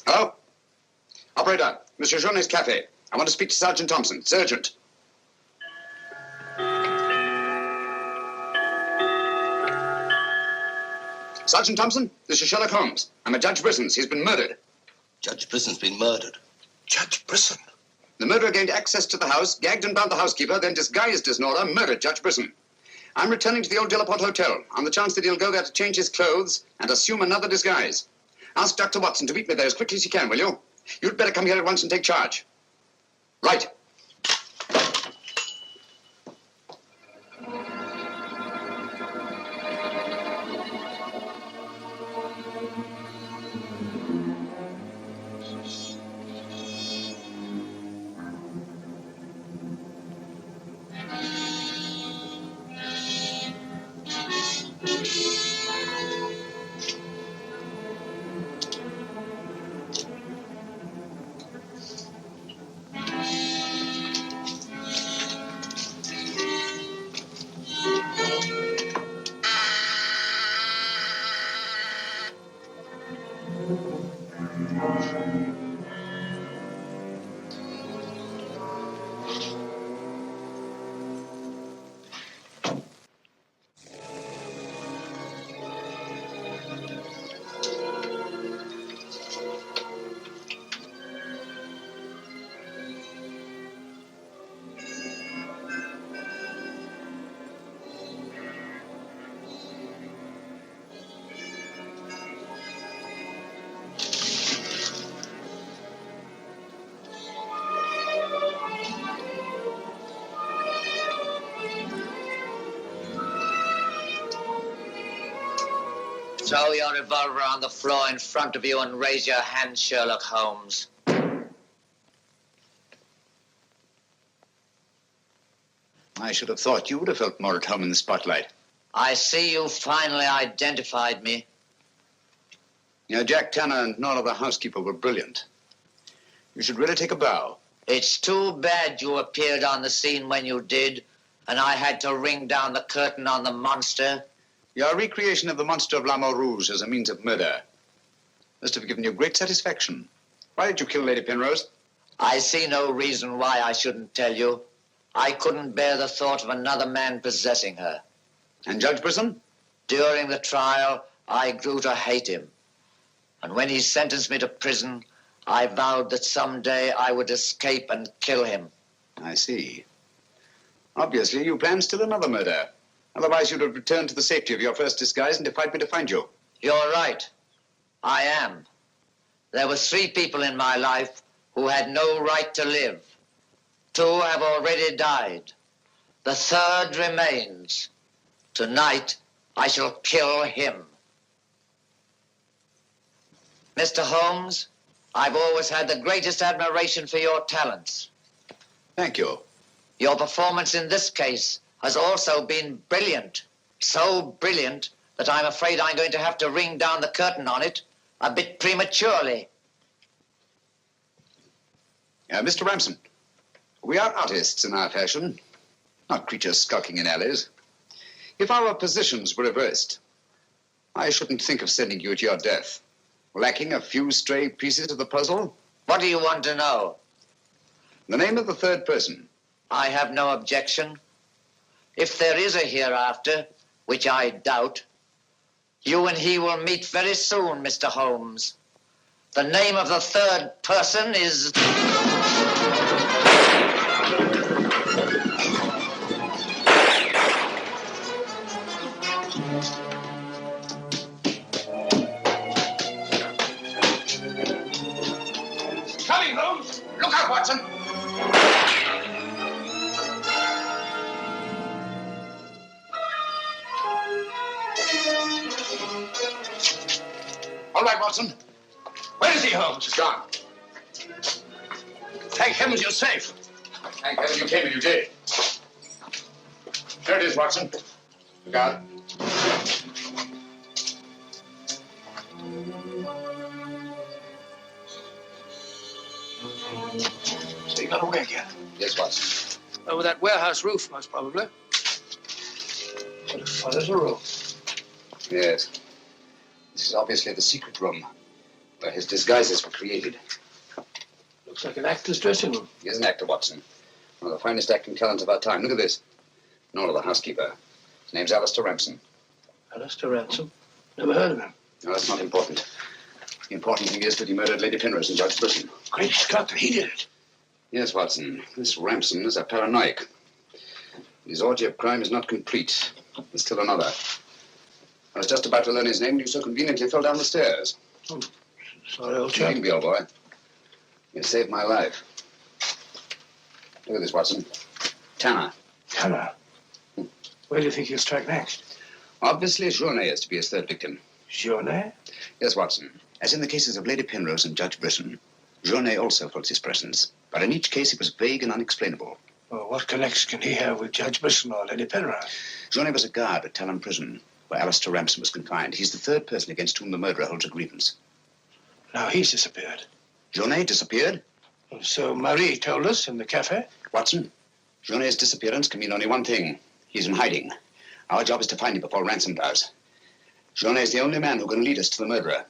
Hello? Operator, Monsieur Jaune's cafe. I want to speak to Sergeant Thompson. It's urgent. Sergeant Thompson, this is Sherlock Holmes. I'm at Judge Brisson's. He's been murdered. Judge Brisson's been murdered. Judge Brisson? The murderer gained access to the house, gagged and bound the housekeeper, then disguised as Nora, murdered Judge Brisson. I'm returning to the old Delaporte Hotel on the chance that he'll go there to change his clothes and assume another disguise. Ask Dr. Watson to meet me there as quickly as he can, will you? You'd better come here at once and take charge. Right. Throw your revolver on the floor in front of you and raise your hand, Sherlock Holmes. I should have thought you would have felt more at home in the spotlight. I see you finally identified me. You know, Jack Tanner and Nora, the housekeeper, were brilliant. You should really take a bow. It's too bad you appeared on the scene when you did, and I had to ring down the curtain on the monster. Your recreation of the monster of La Mort Rouge as a means of murder must have given you great satisfaction. Why did you kill Lady Penrose? I see no reason why I shouldn't tell you. I couldn't bear the thought of another man possessing her. And Judge Brisson? During the trial, I grew to hate him. And when he sentenced me to prison, I vowed that someday I would escape and kill him. I see. Obviously, you planned still another murder. Otherwise, you'd have returned to the safety of your first disguise and defied me to find you. You're right. I am. There were 3 people in my life who had no right to live. 2 have already died. The 3rd remains. Tonight, I shall kill him. Mr. Holmes, I've always had the greatest admiration for your talents. Thank you. Your performance in this case has also been brilliant. So brilliant that I'm afraid I'm going to have to ring down the curtain on it a bit prematurely. Mr. Ramson, we are artists in our fashion, not creatures skulking in alleys. If our positions were reversed, I shouldn't think of sending you to your death. Lacking a few stray pieces of the puzzle? What do you want to know? The name of the 3rd person. I have no objection. If there is a hereafter, which I doubt, you and he will meet very soon, Mr. Holmes. The name of the 3rd person is... Coming, Holmes! Look out, Watson! All right, Watson. Where is he, Holmes? He's gone. Thank heavens you're safe. Thank heaven you came and you did. There it is, Watson. Look out. So you got away again? Yes, Watson. Over that warehouse roof, most probably. What as far as a room. Yes. This is obviously the secret room where his disguises were created. Looks like an actor's dressing room. He is an actor, Watson. One of the finest acting talents of our time. Look at this. Nora, the housekeeper. His name's Alistair Ramson. Alistair Ransom? Never heard of him. No, that's not important. The important thing is that he murdered Lady Penrose and Judge Brisson. Great Scott, he did it. Yes, Watson. This Ramson is a paranoiac. His orgy of crime is not complete. There's still another. I was just about to learn his name when you so conveniently fell down the stairs. Oh, sorry, old chap. You can be, old boy. You saved my life. Look at this, Watson. Tanner. Tanner? Where do you think he'll strike next? Obviously, Journet is to be his 3rd victim. Journet? Yes, Watson. As in the cases of Lady Penrose and Judge Brisson, Journet also felt his presence. But in each case, it was vague and unexplainable. Well, what connection can he have with Judge Brisson or Lady Penrose? Journet was a guard at Talon Prison, where Alistair Ramson was confined. He's the 3rd person against whom the murderer holds a grievance. Now he's disappeared. Journet disappeared? So Marie told us in the cafe? Watson, Journet's disappearance can mean only one thing. He's in hiding. Our job is to find him before Ransom does. Journet is the only man who can lead us to the murderer.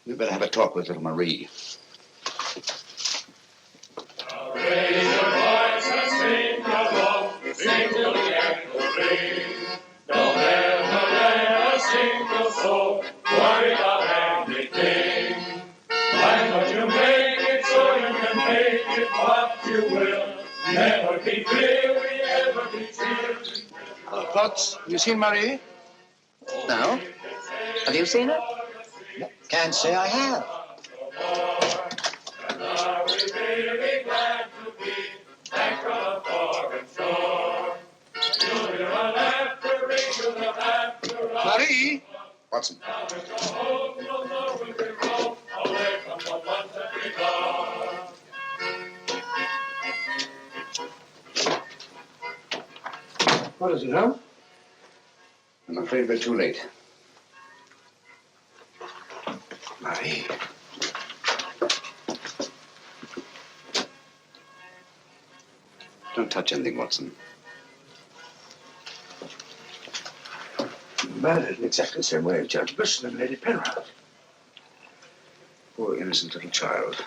We'd better have a talk with little Marie. Raise your voice and sing along, sing till the echo rings. Don't ever let a single soul worry about anything. Find what you make it so you can make it what you will. Never be weary, ever be cheery. Hello, Potts. Have you seen Marie? No. Have you seen her? Can't say I have. And are we really glad to be back from a foreign shore? You'll hear a laughter ring to the laughter of Marie? Watson. home, you'll know we can roam away from the ones that we love. What is it, huh? I'm afraid we're too late. Marie. Don't touch anything, Watson. Murdered in exactly the same way as Judge Brisson and Lady Penrose. Poor innocent little child.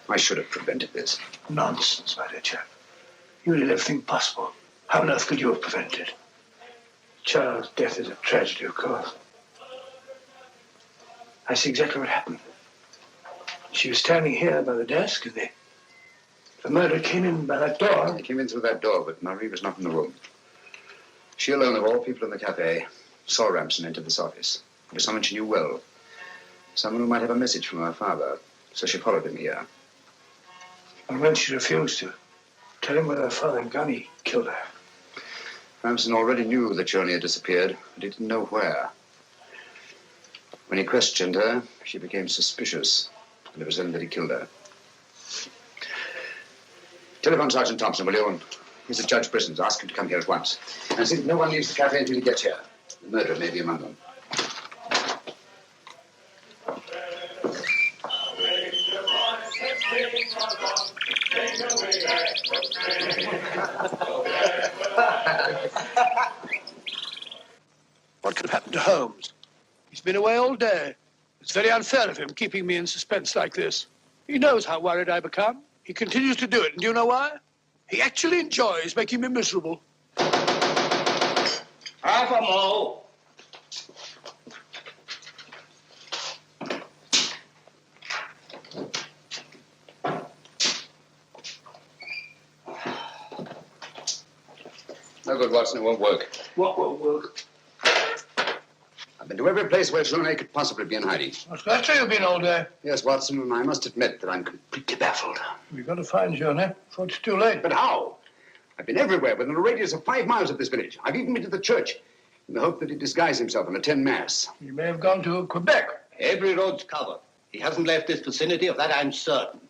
I should have prevented this. Nonsense, my dear chap. You did everything possible. How on earth could you have prevented it? Child's death is a tragedy, of course. I see exactly what happened. She was standing here by the desk, and The murderer came in by that door. He came in through that door, but Marie was not in the room. She alone, of all people in the cafe, saw Ramson enter this office. It was someone she knew well. Someone who might have a message from her father. So she followed him here. And when she refused to tell him where her father had gone, he killed her. Ramson already knew that Johnny had disappeared, but he didn't know where. When he questioned her, she became suspicious, and it was then that he killed her. Telephone Sergeant Thompson, will you? He's at Judge Brisson's. Ask him to come here at once. And see that no one leaves the cafe until he gets here. The murderer may be among them. What could have happened to Holmes? He's been away all day. It's very unfair of him keeping me in suspense like this. He knows how worried I become. He continues to do it, and do you know why? He actually enjoys making me miserable. Half a mo. No good, Watson. It won't work. What won't work? I've been to every place where Jonet could possibly be in hiding. That's where you've been all day. Yes, Watson, and I must admit that I'm completely baffled. We've got to find Jonet before it's too late. But how? I've been everywhere within a radius of 5 miles of this village. I've even been to the church in the hope that he'd disguise himself and attend Mass. He may have gone to Quebec. Every road's covered. He hasn't left this vicinity, of that I'm certain.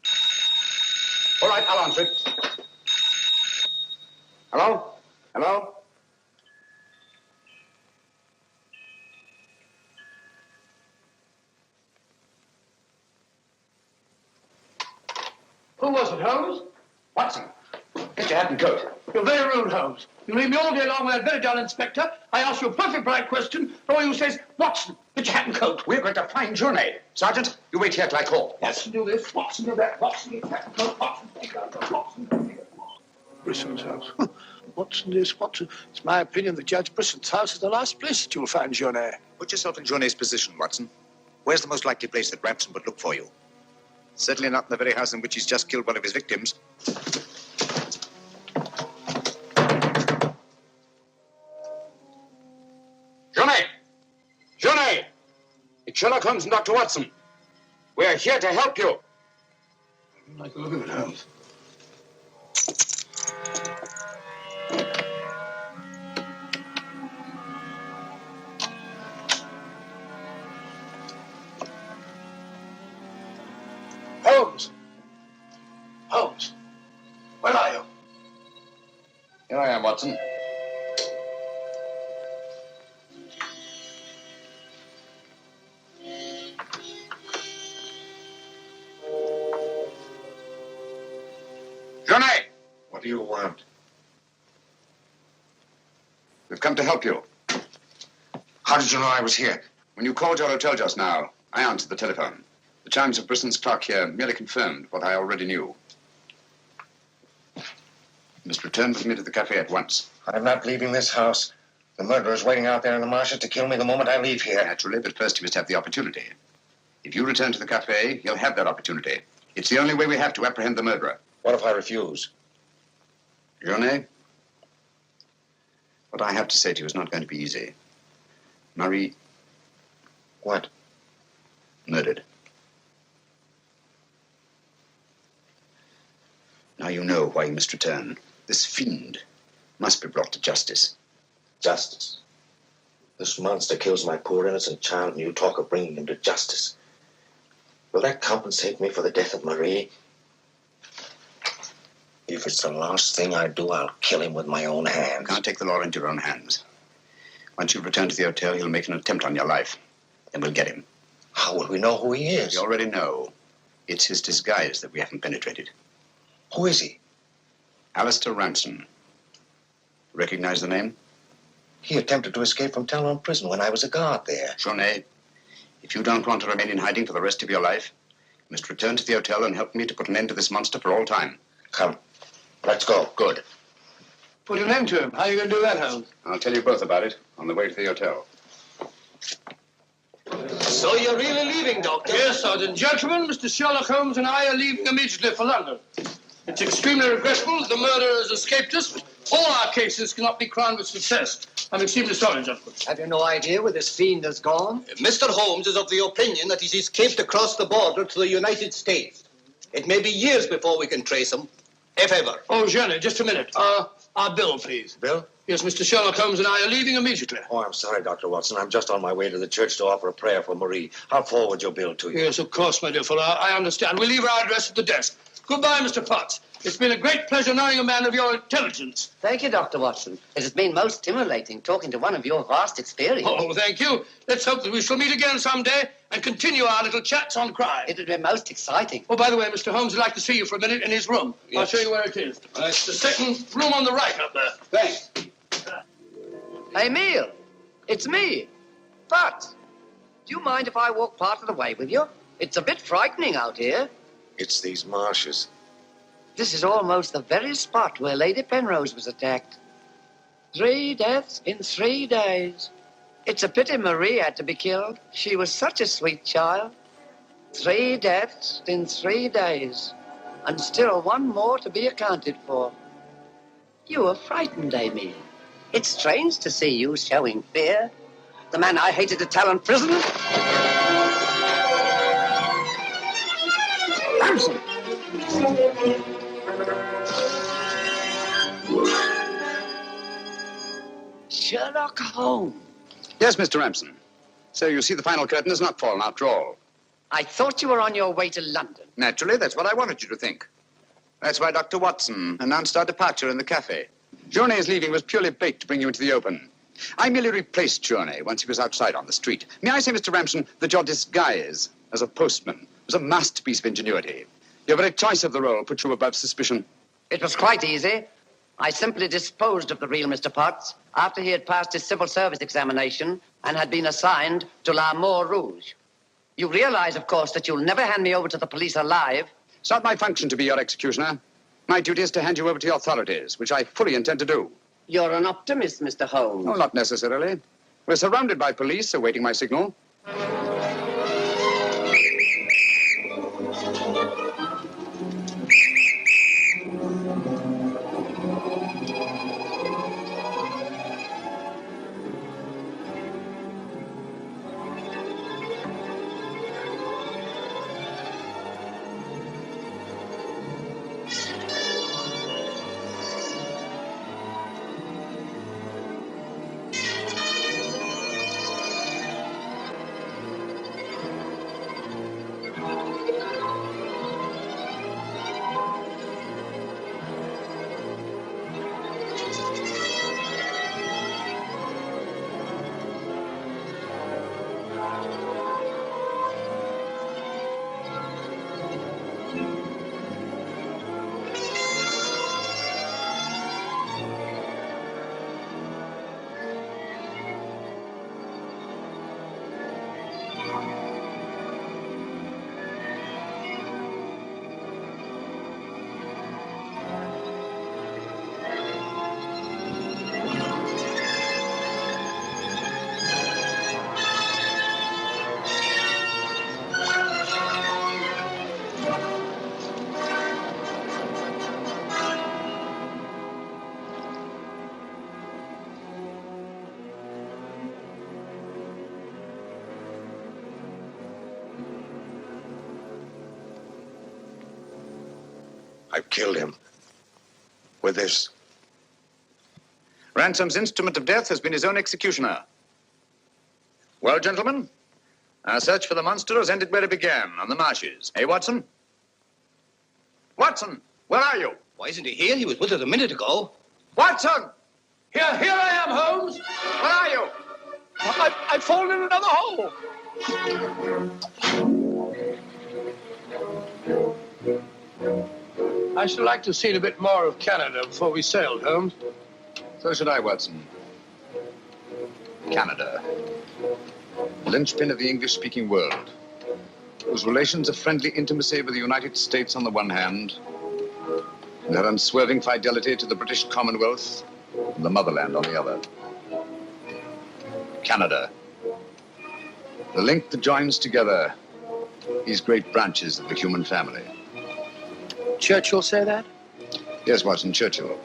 All right, I'll answer it. Hello? Hello? Who was it, Holmes? Watson, get your hat and coat. You're very rude, Holmes. You leave me all day long with that very dull inspector. I ask you a perfect right question, and all you say is, Watson, get your hat and coat. We're going to find Jonet. Sergeant, you wait here till I call. Watson, do this. Watson, do that. Watson, get your hat and coat. Watson, take out. Watson, Brisson's house. Watson, this, Watson. It's my opinion that Judge Brisson's house is the last place that you'll find Jonet. Put yourself in Jonet's position, Watson. Where's the most likely place that Ramson would look for you? Certainly not in the very house in which he's just killed one of his victims. Jonet! Jonet! It's Sherlock Holmes and Dr. Watson. We're here to help you. I don't like the look of it, Holmes. Holmes! Holmes! Where are you? Here I am, Watson. Jonet! What do you want? We've come to help you. How did you know I was here? When you called your hotel just now, I answered the telephone. The chimes of Brisson's clock here merely confirmed what I already knew. You must return with me to the cafe at once. I'm not leaving this house. The murderer's waiting out there in the marshes to kill me the moment I leave here. Naturally, but first you must have the opportunity. If you return to the cafe, you'll have that opportunity. It's the only way we have to apprehend the murderer. What if I refuse? Jonet, what I have to say to you is not going to be easy. Marie... What? Murdered. Now you know why you must return. This fiend must be brought to justice. Justice? This monster kills my poor innocent child, and you talk of bringing him to justice. Will that compensate me for the death of Marie? If it's the last thing I do, I'll kill him with my own hands. You can't take the law into your own hands. Once you return to the hotel, he'll make an attempt on your life. Then we'll get him. How will we know who he is? We already know. It's his disguise that we haven't penetrated. Who is he? Alistair Ramson. Recognize the name? He attempted to escape from Talon Prison when I was a guard there. Jonet, if you don't want to remain in hiding for the rest of your life, you must return to the hotel and help me to put an end to this monster for all time. Come. Let's go. Good. Put an end to him. How are you going to do that, Holmes? I'll tell you both about it on the way to the hotel. So you're really leaving, Doctor? Yes, Sergeant. Gentlemen, Mr. Sherlock Holmes and I are leaving immediately for London. It's extremely regrettable that the murderer has escaped us, but all our cases cannot be crowned with success. I'm extremely sorry, gentlemen. Have you no idea where this fiend has gone? Mr. Holmes is of the opinion that he's escaped across the border to the United States. It may be years before we can trace him, if ever. Oh, Jenny, just a minute. Our bill, please. Bill? Yes, Mr. Sherlock Holmes and I are leaving immediately. Oh, I'm sorry, Dr. Watson. I'm just on my way to the church to offer a prayer for Marie. I'll forward your bill to you. Yes, of course, my dear fellow. I understand. We'll leave our address at the desk. Goodbye, Mr. Potts. It's been a great pleasure knowing a man of your intelligence. Thank you, Dr. Watson. It has been most stimulating talking to one of your vast experience. Oh, thank you. Let's hope that we shall meet again someday and continue our little chats on crime. It would be most exciting. Oh, by the way, Mr. Holmes would like to see you for a minute in his room. Yes. I'll show you where it is. It's the second room on the right up there. Thanks. Hey, Neil. It's me. But, do you mind if I walk part of the way with you? It's a bit frightening out here. It's these marshes. This is almost the very spot where Lady Penrose was attacked. 3 deaths in 3 days. It's a pity Marie had to be killed. She was such a sweet child. 3 deaths in 3 days. And still one more to be accounted for. You were frightened, Emile. It's strange to see you showing fear. The man I hated to tell in prison. Ramson! Sherlock Holmes. Yes, Mr. Ramson. So you see the final curtain has not fallen after all. I thought you were on your way to London. Naturally, that's what I wanted you to think. That's why Dr. Watson announced our departure in the cafe. Journey's leaving was purely bait to bring you into the open. I merely replaced Journey once he was outside on the street. May I say, Mr. Ramson, that your disguise as a postman was a masterpiece of ingenuity. Your very choice of the role put you above suspicion. It was quite easy. I simply disposed of the real Mr. Potts after he had passed his civil service examination and had been assigned to La Rouge. You realize, of course, that you'll never hand me over to the police alive. It's not my function to be your executioner. My duty is to hand you over to the authorities, which I fully intend to do. You're an optimist, Mr. Holmes. No, not necessarily. We're surrounded by police awaiting my signal. I've killed him. With this. Ransom's instrument of death has been his own executioner. Well, gentlemen, our search for the monster has ended where it began, on the marshes. Hey, Watson? Watson, where are you? Why isn't he here? He was with us a minute ago. Watson! Here I am, Holmes. Where are you? I've fallen in another hole. I should like to have seen a bit more of Canada before we sailed, Holmes. So should I, Watson. Canada. The linchpin of the English-speaking world, whose relations of friendly intimacy with the United States on the one hand, and her unswerving fidelity to the British Commonwealth and the motherland on the other. Canada. The link that joins together these great branches of the human family. Churchill say that? Here's Watson Churchill.